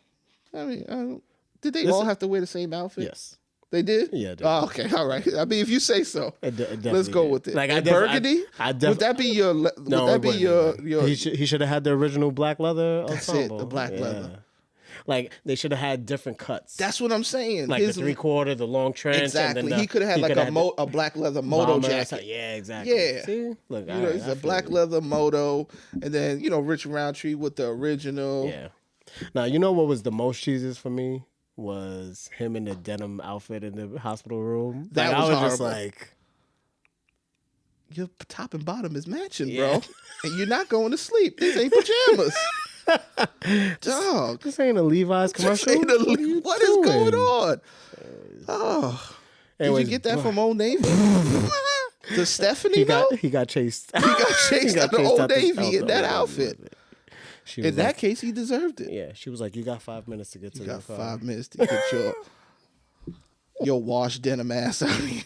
I mean, did they all have to wear the same outfit? Yes. They did? Yeah, they did. Oh, okay. All right. I mean, if you say so. Let's go with it. Like, burgundy? Would that be your... He should have had the original black leather That's ensemble. it, the black leather. Like, they should have had different cuts. That's what I'm saying. Like the 3/4, the long trench. Exactly. And then he could have had like a black leather moto jacket. Yeah, exactly. Yeah. See? Look, it's a black leather moto. And then, Rich Roundtree with the original. Yeah. Now, you know what was the most cheesiest for me? Was him in the denim outfit in the hospital room. That I was horrible. just like, your top and bottom is matching, bro. And you're not going to sleep. These ain't pajamas. Dog. This ain't a Levi's commercial. What is going on? Oh. Anyways, did you get that from Old Navy? Does Stephanie he got chased. He got chased out of Old Navy in that outfit. In that like, case, he deserved it. Yeah, she was like, "You got 5 minutes to get to the car. You got 5 minutes to get your washed denim ass out of here."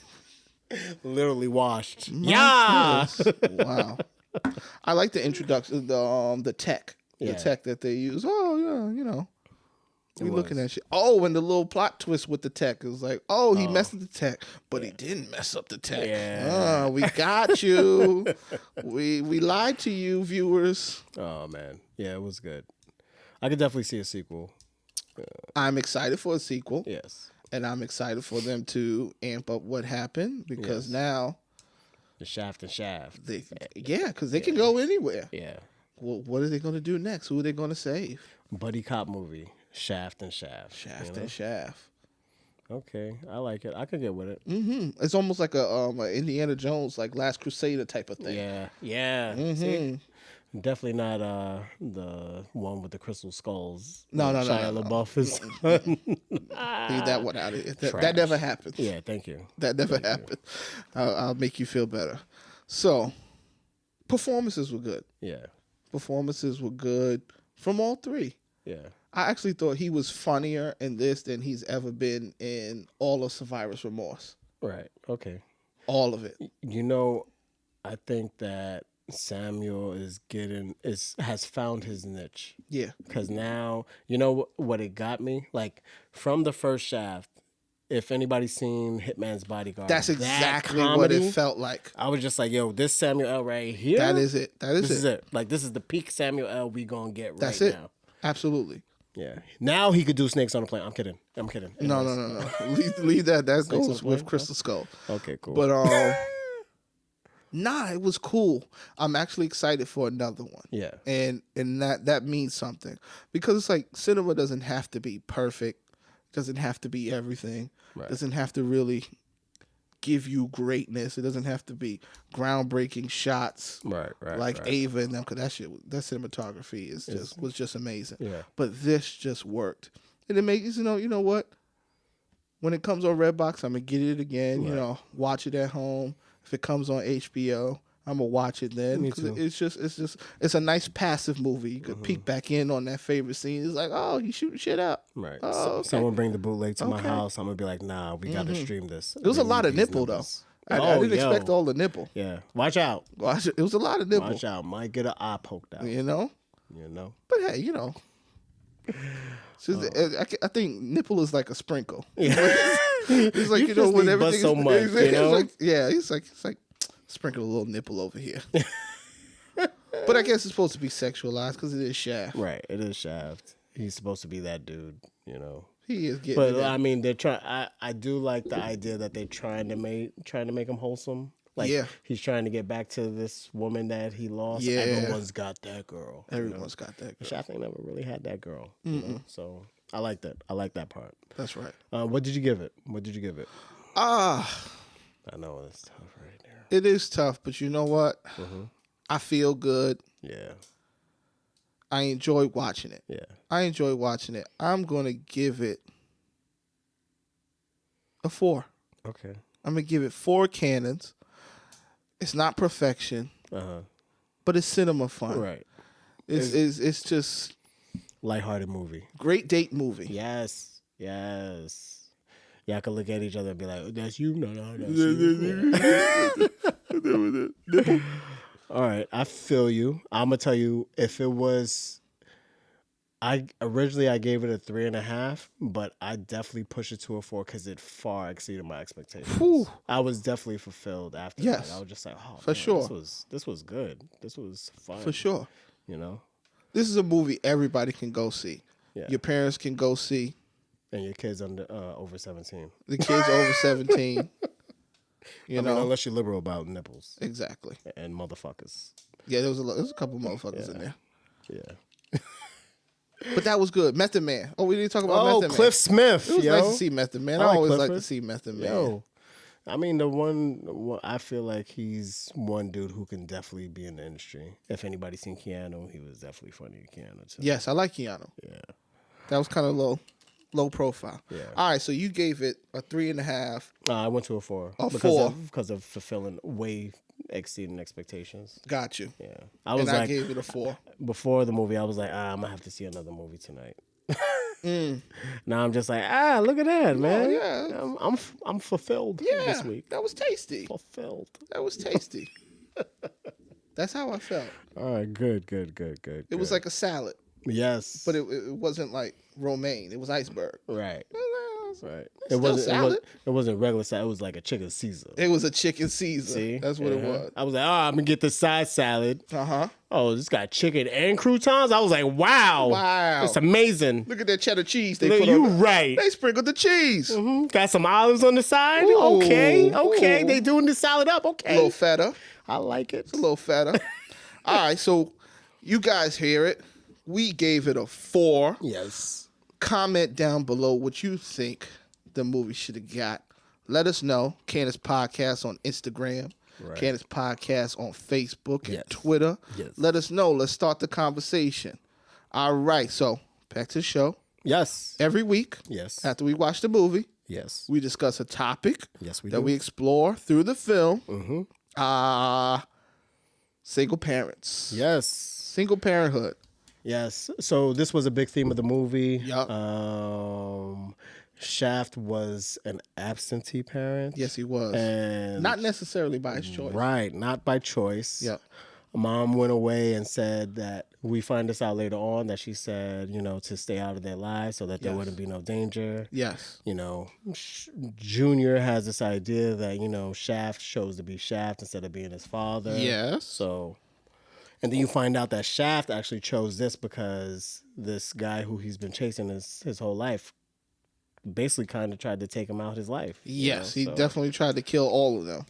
Literally washed. Yeah. Wow. I like the introduction, the tech, the tech that they use. Oh yeah, we looking at shit. Oh, and the little plot twist with the tech is like, he messed up the tech, but he didn't mess up the tech. Yeah. We got you. we lied to you, viewers. Oh man, yeah, it was good. I could definitely see a sequel. I'm excited for a sequel. Yes. And I'm excited for them to amp up what happened because now The Shaft and Shaft. Yeah, because they can go anywhere. Yeah. Well, what are they going to do next? Who are they going to save? Buddy cop movie. Shaft and Shaft. Shaft you know? and Shaft. Okay, I like it. I could get with it. It's almost like a Indiana Jones, like Last Crusader type of thing. Yeah, yeah. See? Definitely not the one with the crystal skulls. No. Shia LaBeouf is on. Leave that one out of it. That Trash. never happened. Yeah, thank you. That never happened. I'll make you feel better. So, performances were good. Yeah, Performances were good from all three. yeah. I actually thought he was funnier in this than he's ever been in all of Survivor's Remorse. Right. Okay. All of it. You know, I think that Samuel has found his niche. Yeah. Because now, you know what it got me? Like, from the first Shaft, if anybody's seen Hitman's Bodyguard, That's exactly what comedy, it felt like. I was just like, yo, this Samuel L. right here. That is it. This is it. Like, this is the peak Samuel L. we gonna get That's right it. now. Absolutely. Yeah. Now he could do Snakes on a Plane. I'm kidding. No. leave that. That Snakes on goes a with Plane? Crystal Skull. Okay, cool. But nah, it was cool. I'm actually excited for another one. Yeah. And that means something. Because it's like cinema doesn't have to be perfect. Doesn't have to be everything. Right. Doesn't have to really give you greatness. It doesn't have to be groundbreaking shots. Right. Like Ava and them, because that cinematography was just amazing. Yeah. But this just worked. And it makes, you know what? When it comes on Redbox, I'm gonna get it again, Right. Watch it at home. If it comes on HBO, I'm gonna watch it then. Me 'Cause too. it's a nice passive movie. You could peek back in on that favorite scene. It's like, oh, he's shooting shit up. Right. Oh, So, okay. Someone bring the bootleg to my Okay. house. I'm gonna be like, nah, we gotta stream this. There was a We lot need of these nipple numbers. though. I didn't yo. expect all the nipple. Yeah. Watch out. It was a lot of nipple. Watch out. Might get an eye poked out. You know. You know. But hey, I think nipple is like a sprinkle. Yeah. It's like You just when need everything bust so much, you know? It's like sprinkle a little nipple over here. But I guess it's supposed to be sexualized because it is Shaft. Right. It is Shaft. He's supposed to be that dude. He is getting. But it in. I mean, they're trying. I do like the idea that they're trying to make him wholesome. Like, Yeah. he's trying to get back to this woman that he lost. Yeah. Everyone's got that girl. Everyone's got that girl. Shaft ain't never really had that girl. So I like that. I like that part. That's right. What did you give it? I know it's tough right there. It is tough, but you know what? I feel good. Yeah. I enjoy watching it. Yeah. I'm gonna give it a 4. Okay. I'm gonna give it 4 cannons. It's not perfection, but it's cinema fun. Right. It's just Lighthearted movie. great date movie. Yes. Y'all can look at each other and be like, that's you? No, that's you. All right, I feel you. I'm going to tell you, if it was, originally I gave it a 3.5, but I definitely pushed it to a 4 because it far exceeded my expectations. Whew. I was definitely fulfilled after Yes. that. I was just like, oh, For man, sure. This was good. This was fun. For sure. This is a movie everybody can go see. Yeah. Your parents can go see. And your kids over 17. The kids over 17. I mean, unless you're liberal about nipples Exactly. and motherfuckers. Yeah, there was a couple motherfuckers in there. Yeah. But that was good. Method Man. Oh, we didn't talk about Method Man. Cliff Smith. It was yo. nice to see Method Man. I I like always like Clifford. to see Method Man. Yo. I mean, the one I feel like he's one dude who can definitely be in the industry. If anybody's seen Keanu, he was definitely funny in Keanu too. Yes, I like Keanu. Yeah. That was kind of low profile. Yeah. All right, so you gave it a 3.5. I went to a 4. A 4. Because of fulfilling way exceeding expectations. Got you. Yeah. I was And I like, gave it a 4. before the movie, I was like, I'm gonna have to see another movie tonight. Now I'm just like, look at that, man. yeah. I'm fulfilled Yeah, this week. that was tasty. Fulfilled. That was tasty. That's how I felt. All right, good. It was like a salad, yes, but it wasn't like romaine. It was iceberg. right. It Right. Still salad. It wasn't regular salad. It was like a chicken Caesar. It was a chicken Caesar. See? That's what it was. I was like, oh, I'm gonna get the side salad. Uh-huh. Oh, this got chicken and croutons. I was like, wow. Wow. It's amazing. Look at that cheddar cheese they Look, put you on. right. They sprinkled the cheese. Got some olives on the side. Ooh, okay. ooh. They doing the salad up. A Okay. little feta. I like it. A little feta. All right, so you guys hear it. We gave it a 4. Yes. Comment down below what you think the movie should have got. Let us know. Candace Podcast on Instagram. Right. Candace Podcast on Facebook and Yes. Twitter. Yes. Let us know. Let's start the conversation. All right, so back to the show. Yes. Every week, Yes. after we watch the movie, Yes. we discuss a topic Yes, we that do. we explore through the film. Mm-hmm. Single parents. Yes. Single parenthood. Yes. So this was a big theme of the movie. Yup. Shaft was an absentee parent. Yes, he was. And Not necessarily by his choice. right, not by choice. Yep. Mom went away and said that we find this out later on that she said, to stay out of their lives so that there Yes. wouldn't be no danger. Yes. Junior has this idea that, Shaft chose to be Shaft instead of being his father. Yes. So, and then you find out that Shaft actually chose this because this guy who he's been chasing his whole life basically kind of tried to take him out his life. Yes, he so- definitely tried to kill all of them.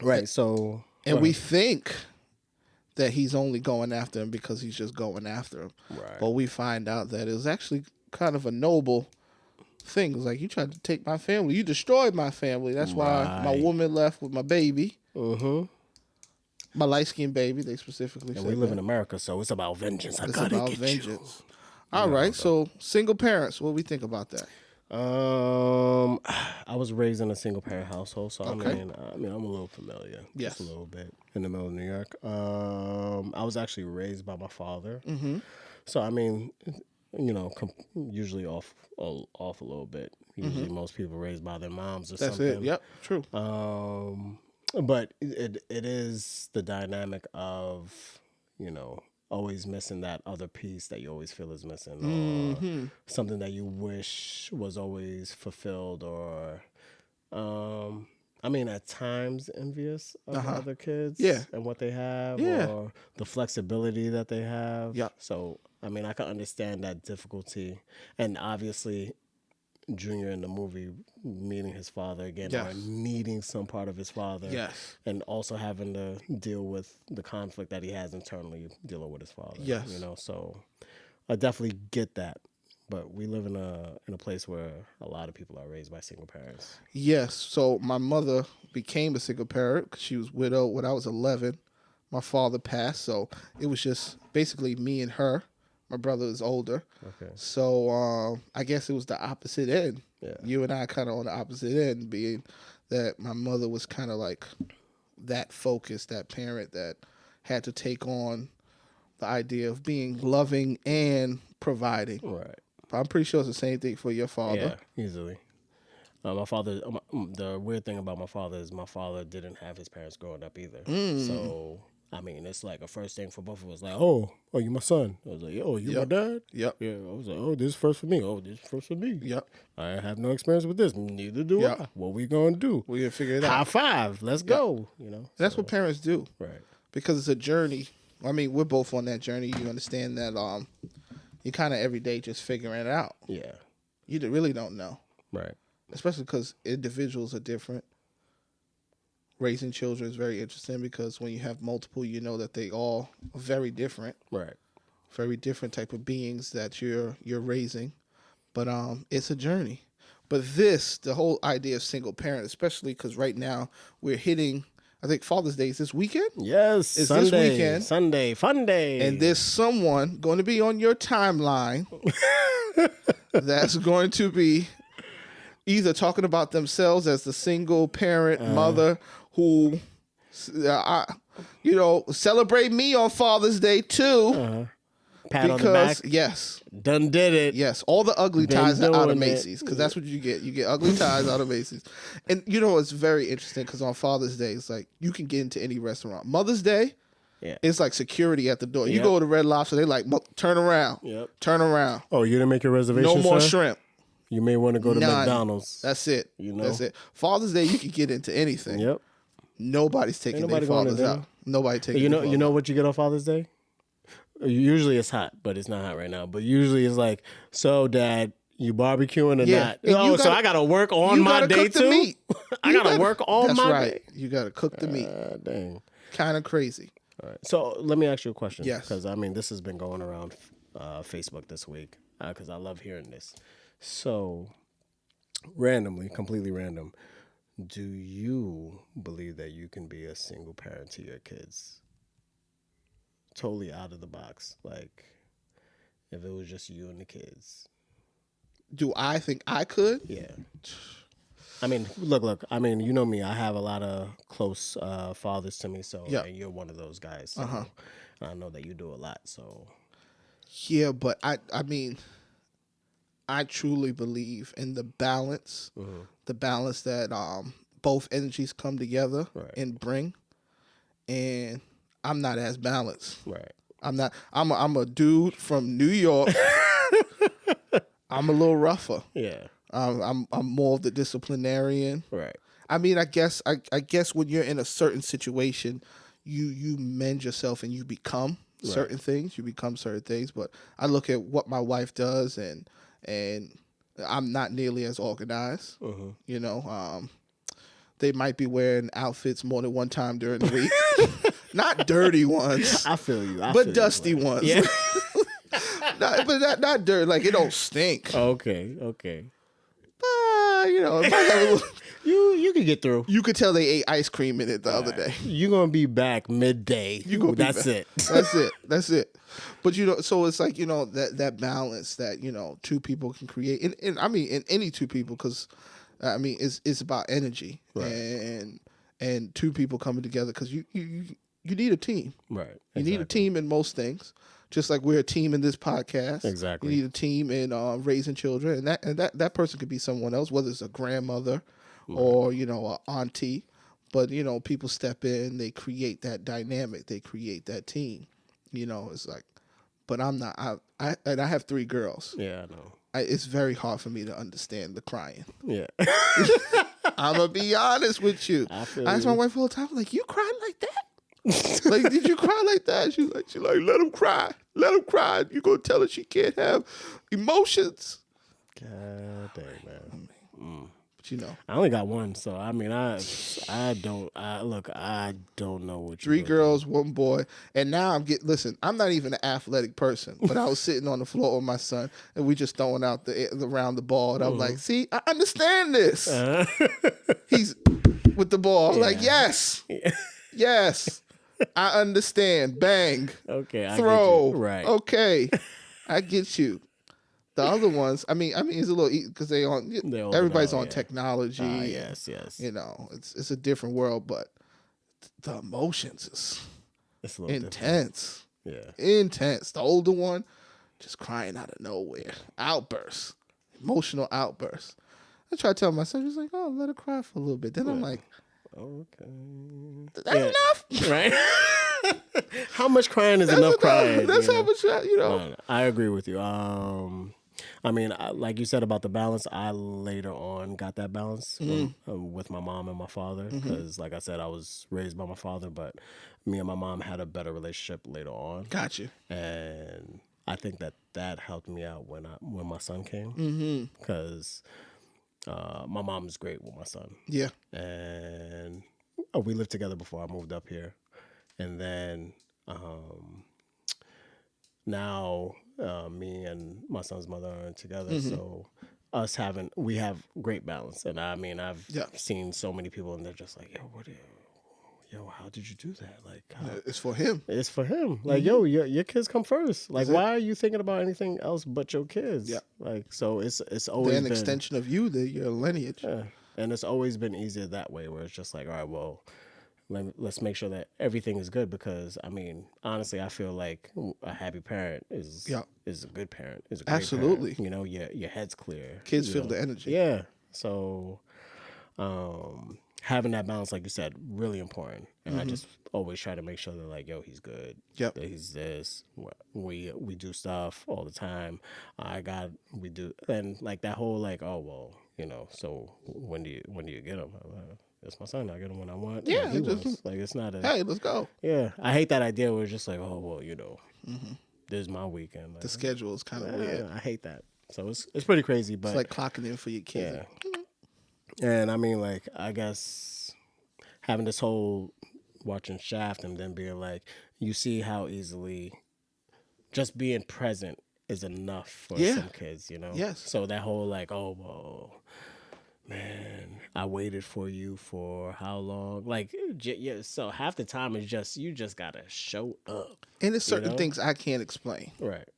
Right, so... And we think that he's only going after him because he's just going after him. Right. But we find out that it was actually kind of a noble thing. It was like, you tried to take my family. You destroyed my family. That's why my Right. woman left with my baby. Mm-hmm. My light-skinned baby, they specifically And said we live that. in America, so it's about vengeance. I It's gotta about get vengeance. All right, so single parents, what we think about that? you. I was raised in a single parent household, so Okay. I mean, I'm a little familiar. Yes. Just a little bit in the middle of New York. I was actually raised by my father. Mm-hmm. So I mean, usually off a little bit. Usually most people raised by their moms or That's something. it. Yep, true. But it is the dynamic of, always missing that other piece that you always feel is missing, or something that you wish was always fulfilled, or, I mean, at times envious of other kids Yeah. and what they have, Yeah. or the flexibility that they have. Yeah. So, I mean, I can understand that difficulty. And obviously, Junior in the movie meeting his father again, or Yes. needing some part of his father, Yes. and also having to deal with the conflict that he has internally dealing with his father. Yes. So I definitely get that. But we live in a place where a lot of people are raised by single parents. Yes. So my mother became a single parent because she was widowed when I was 11. My father passed, so it was just basically me and her. My brother is older. Okay. So I guess it was the opposite end. Yeah. You and I kind of on the opposite end, being that my mother was kind of like that focused, that parent that had to take on the idea of being loving and providing. Right. I'm pretty sure it's the same thing for your father. Yeah, easily. My father, the weird thing about my father is my father didn't have his parents growing up either. So, I mean, it's like a first thing for both of us. Like, oh, you my son. I was like, oh, you my dad? Yep. Yeah, I was like, oh, this is first for me. Oh, this is first for me. Yep. I have no experience with this. Neither do Yep. I. What we gonna do? We can figure it High out. five. Let's go. That's what parents do. Right. Because it's a journey. I mean, we're both on that journey. You understand that you're kind of every day just figuring it out. Yeah. You really don't know. Right. Especially because individuals are different. Raising children is very interesting because when you have multiple, you know that they all are very different. Right. Very different type of beings that you're raising. But it's a journey. But the whole idea of single parent, especially because right now we're hitting, I think Father's Day is this weekend? Yes. It's Sunday, this weekend. Sunday, fun day. And there's someone going to be on your timeline that's going to be either talking about themselves as the single parent mother who, celebrate me on Father's Day too. Pat on the back. Yes, Done did it. yes, all the ugly Been ties out of doing it. Macy's because that's what you get. You get ugly ties out of Macy's, and it's very interesting because on Father's Day it's like you can get into any restaurant. Mother's Day, Yeah. it's like security at the door. You Yep. go to Red Lobster, they like turn around, Yep. turn around. Oh, you didn't make your reservation? No more sir? shrimp. You may want to go to None. McDonald's. That's it. You know? That's it. Father's Day, you can get into anything. Yep. Nobody's taking nobody their going to fathers dinner. out. Nobody taking You their know fathers out. what you get on Father's Day? Usually it's hot, but it's not hot right now. But usually it's like, so Dad, you barbecuing or Yeah, not? and you So gotta- I gotta work on you my gotta day cook the too. meat. I gotta work on That's my right. day. You got to cook the meat. Dang. Kind of crazy. All right. So let me ask you a question. Yes. Because I mean, this has been going around Facebook this week because I love hearing this. So randomly, completely random, do you believe that you can be a single parent to your kids? Totally out of the box. Like, if it was just you and the kids. Do I think I could? Yeah. I mean, look. I mean, you know me. I have a lot of close fathers to me. So, Yeah. and you're one of those guys. So, and I know that you do a lot. So, Yeah, but I mean, I truly believe in the balance, the balance that both energies come together Right. and bring. And I'm not as balanced. right. I'm not. I'm a dude from New York. I'm a little rougher. Yeah. I'm more of the disciplinarian. Right. I mean, I guess when you're in a certain situation, you mend yourself and you become certain things. You become certain things. But I look at what my wife does, and I'm not nearly as organized. You know, they might be wearing outfits more than one time during the week. Not dirty ones, I feel you. but dusty ones. Yeah. not dirty. Like it don't stink. Okay. You know, it might have a little- You can get through. you could tell they ate ice cream in it the other day. You're gonna be back midday. That's it. That's it. But you know, so it's like, you know, that balance that, you know, two people can create, and I mean, in any two people, because I mean, it's about energy, and two people coming together, because you need a team. Right. You need a team in most things, just like we're a team in this podcast. Exactly. You need a team in raising children, and that person could be someone else, whether it's a grandmother or, you know, an auntie. But, you know, people step in, they create that dynamic, they create that team. You know, it's like, but I'm not. I have 3 girls. Yeah, I know. It's very hard for me to understand the crying. Yeah. I'm gonna be honest with you. I ask my wife all the time, like, you cried like that? Like, did you cry like that? She's like, let him cry. Let him cry. You gonna tell her she can't have emotions? God dang, man. But you know, I only got one, so I mean, I don't know what. 3 girls, 1 boy, and now listen. I'm not even an athletic person, but I was sitting on the floor with my son, and we just throwing out around the ball, and I'm like, see, I understand this. He's with the ball. I'm like, yes, yes, I understand. Bang. Okay. I Throw. Get you. Right. Okay, I get you. The other ones, I mean, it's a little because they're older everybody's now, on yeah. technology. Yes. You know, it's a different world, but the emotions is It's a little intense. different. Intense. The older one, just crying out of nowhere, outbursts, emotional outbursts. I try to tell my son, he's like, "Oh, let her cry for a little bit." Then I'm like, Okay. "That's enough, Right? How much crying is enough crying? That's you how know? much, you know." No, I agree with you. I mean, like you said about the balance, I later on got that balance with my mom and my father because, like I said, I was raised by my father, but me and my mom had a better relationship later on. Got you. And I think that helped me out when my son came because my mom is great with my son. Yeah. And we lived together before I moved up here, and then now me and my son's mother are together, so we have great balance. And I mean, I've seen so many people, and they're just like, yo, how did you do that? Like, It's for him. it's for him. Like, yo, your kids come first. Like, why are you thinking about anything else but your kids? Yeah. Like, so it's always They're an been extension of you, your lineage. yeah. And it's always been easier that way, where it's just like, all right, well, let's make sure that everything is good, because I mean, honestly, I feel like a happy parent is a good parent. Is a great Absolutely. parent. You know, your head's clear. Kids you feel know? the energy. Yeah. So, having that balance, like you said, really important. And I just always try to make sure that, like, yo, he's good. Yep. That he's this. We do stuff all the time. We do, and like that whole like, oh well, you know. So when do you get him? It's my son. I get him when I want. Yeah, he wants. Like it's not a. Hey, let's go. Yeah, I hate that idea where it's just like, oh well, you know, this is my weekend. Like, The schedule is kind of weird. I hate that. So it's pretty crazy, but It's like clocking in for your kids. yeah. And I mean, like, I guess having this whole watching Shaft and then being like, you see how easily just being present is enough for some kids, you know? Yes. So that whole like, oh, well, man, I waited for you for how long? Like, yeah. So half the time it's just, you just got to show up. And there's certain things I can't explain. Right.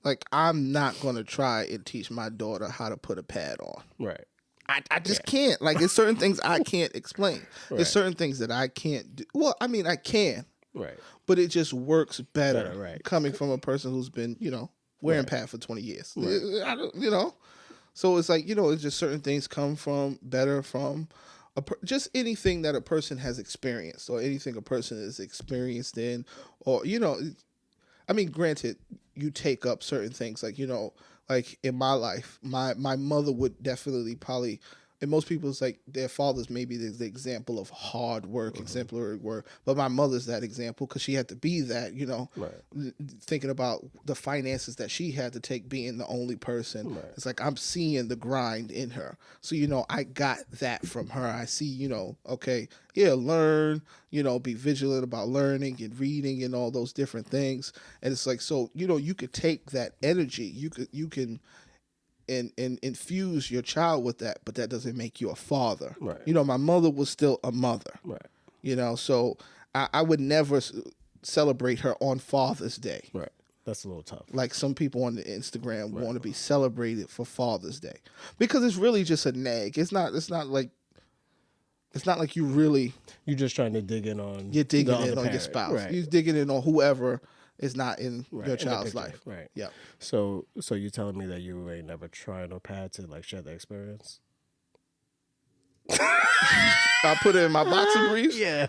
Like, I'm not going to try and teach my daughter how to put a pad on. Right. I just can't. Like, there's certain things I can't explain. Right. There's certain things that I can't do. Well, I mean, I can. Right. But it just works better right. coming from a person who's been, you know, wearing pad for 20 years. I don't, you know? So it's like, you know, it's just certain things come from better from just anything that a person has experienced or anything a person is experienced in, or, you know, I mean, granted, you take up certain things like, you know, like in my life, my mother would definitely probably, and most people's like their fathers maybe the example of hard work, exemplary work, but my mother's that example because she had to be that, you know, thinking about the finances that she had to take being the only person. Right. It's like I'm seeing the grind in her. So, you know, I got that from her. I see, you know, okay, yeah, learn, you know, be vigilant about learning and reading and all those different things. And it's like, so, you know, you could take that energy, you can and infuse your child with that, but that doesn't make you a father. Right. You know, my mother was still a mother. Right. You know, so I would never celebrate her on Father's Day. Right. That's a little tough. Like some people on the Instagram want to be celebrated for Father's Day because it's really just a nag. It's not like you really. You're just trying to dig in on. You're digging in on parent. your spouse. Right. You're digging in on whoever is not in your child's life. Right. Yeah. So you're telling me that you ain't never tried no pad to like share the experience? I put it in my boxing briefs. Yeah.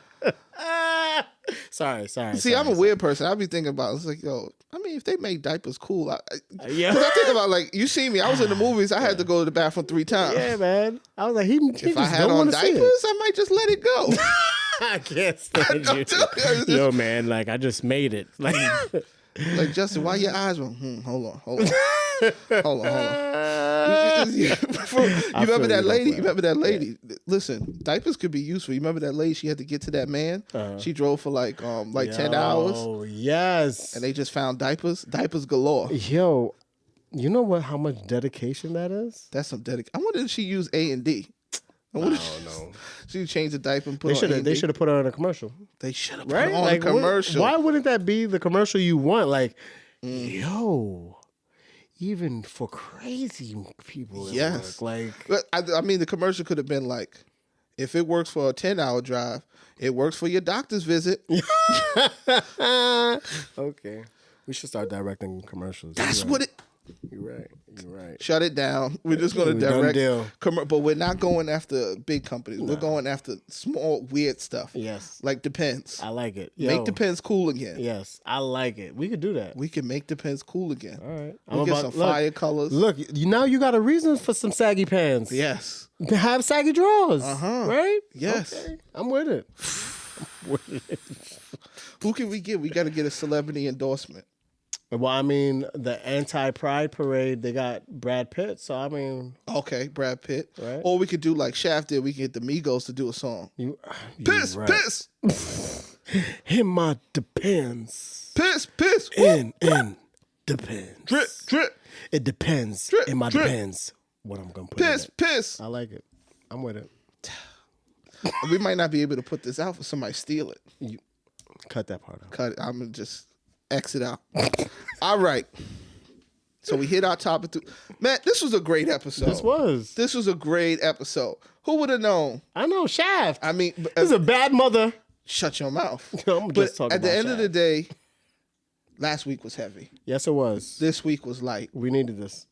Sorry. See, I'm a weird person. I be thinking about it's like, yo, I mean, if they make diapers cool, yeah. Because I think about like you see me. I was in the movies. I had to go to the bathroom 3 times. Yeah, man. I was like, he if just I had don't on want to diapers, I might just let it go. I can't stand you. Yo, man, like I just made it. Like, like Justin, why your eyes were? Hold on. Hold on. You remember that lady? You remember that lady? Yeah. Listen, diapers could be useful. You remember that lady? She had to get to that man. She drove for like 10 hours. Oh yes. And they just found diapers galore. Yo, you know what? How much dedication that is? That's some dedication. I wonder if she used A&D. I don't know. She changed the diaper and put it on A&D. They should have put her in a commercial. They should have put her on a commercial. Why wouldn't that be the commercial you want? Like, yo, even for crazy people. Yes. Like, I mean, the commercial could have been like, if it works for a 10-hour drive, it works for your doctor's visit. Okay. We should start directing commercials. That's what it... You're right. Shut it down. We're just going to direct, but we're not going after big companies. No. We're going after small, weird stuff. Yes. Like Depends. I like it. Make Depends cool again. Yes, I like it. We could do that. We can make Depends cool again. All right. We'll get some fire colors. Look, now you got a reason for some saggy pants. Yes. Have saggy drawers. Right? Yes. Okay. I'm with it. Who can we get? We got to get a celebrity endorsement. Well, I mean, the anti-pride parade, they got Brad Pitt, so I mean... Okay, Brad Pitt. Right. Or we could do like Shaft did, we could get the Migos to do a song. Piss! In my depends. Piss! In depends. Drip! It depends. Drip, in my depends what I'm going to put in it. Piss! I like it. I'm with it. We might not be able to put this out for somebody steal it. You cut that part out. Cut it. I'm going to just... exit out. All right. So we hit our topic. Man, this was a great episode. This was a great episode. Who would have known? I know, Shaft. I mean, this is a bad mother. Shut your mouth. I'm just talking at the about end Shaft. of the day, last week was heavy. Yes, it was. This week was light. We needed this.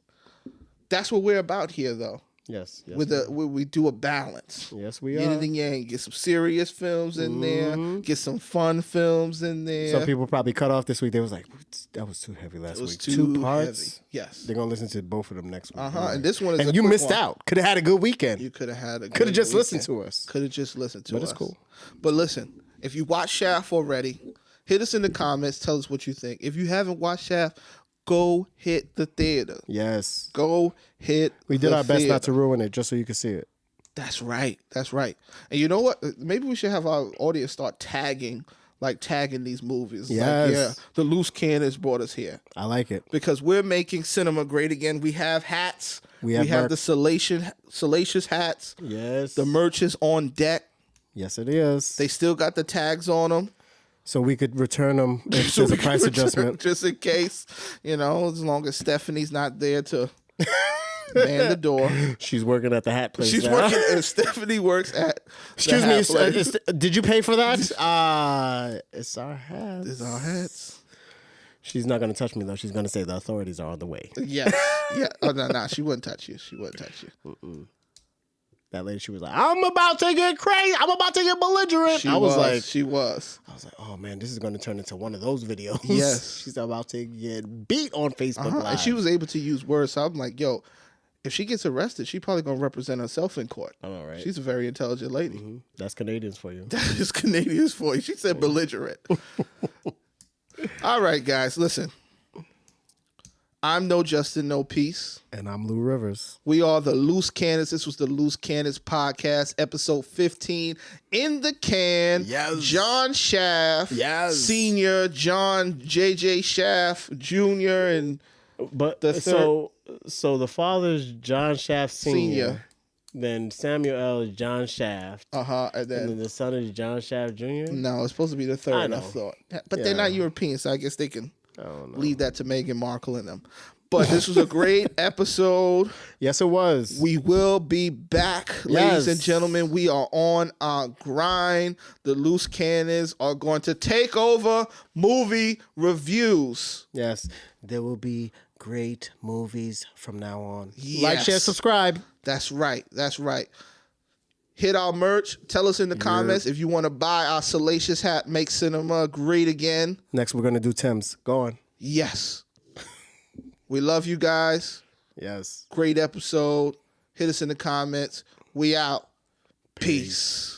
That's what we're about here, though. Yes. We do a balance. Yes, we Yin are. and yang. Get some serious films in there. Get some fun films in there. Some people probably cut off this week. They was like, that was too heavy last It was week. too Two parts. heavy. Yes. They're gonna listen to both of them next week. And this one is and a you quick missed one. out. Could have had a good weekend. You could have had a Could have just weekend. listened to us. Could have just listened to us. But it's cool. But listen, if you watched Shaft already, hit us in the comments. Tell us what you think. If you haven't watched Shaft, go hit the theater. Yes. Go hit We did the our best theater. not to ruin it, just so you could see it. That's right. That's right. And you know what? Maybe we should have our audience start tagging these movies. Yes. Like, yeah, the Loose Cannons brought us here. I like it. Because we're making cinema great again. We have hats. We have the salacious hats. Yes. The merch is on deck. Yes, it is. They still got the tags on them. So we could return them if So there's a we price can adjustment. just in case, as long as Stephanie's not there to man the door. She's working at the hat place. She's now. working, and Stephanie works at. Excuse the me. hat place. Did you pay for that? It's our hats. It's our hats. She's not gonna touch me though. She's gonna say the authorities are on the way. Yes. Yeah. Oh no. She wouldn't touch you. She wouldn't touch you. That lady, she was like, "I'm about to get crazy. I'm about to get belligerent." She I was like, "Oh man, this is gonna turn into one of those videos." Yes. She's about to get beat on Facebook Live. And she was able to use words. So I'm like, yo, if she gets arrested, she probably gonna represent herself in court. I know, right? She's a very intelligent lady. Mm-hmm. That's Canadians for you. That is Canadians for you. She said belligerent. All right, guys, listen. I'm No Justin, No Peace. And I'm Lou Rivers. We are the Loose Cannons. This was the Loose Cannons podcast, episode 15. In the can, Yes. John Shaft, Yes. Senior, John J.J. Shaft, Jr., and But The so the father's John Shaft Senior. Senior. Then Samuel L. is John Shaft. and And then the son is John Shaft Jr. no, it's supposed to be the third, I I know. thought. But Yeah. they're not European, so I guess they can I don't know. leave that to Meghan Markle and them. But this was a great episode. Yes, it was. We will be back, ladies and gentlemen. We are on our grind. The Loose Cannons are going to take over movie reviews. Yes, there will be great movies from now on. Like, Yes. share, subscribe. That's right. That's right. Hit our merch. Tell us in the comments if you want to buy our salacious hat, make cinema great again. Next, we're gonna do Tim's. Go on. Yes. We love you guys. Yes. Great episode. Hit us in the comments. We out. Peace.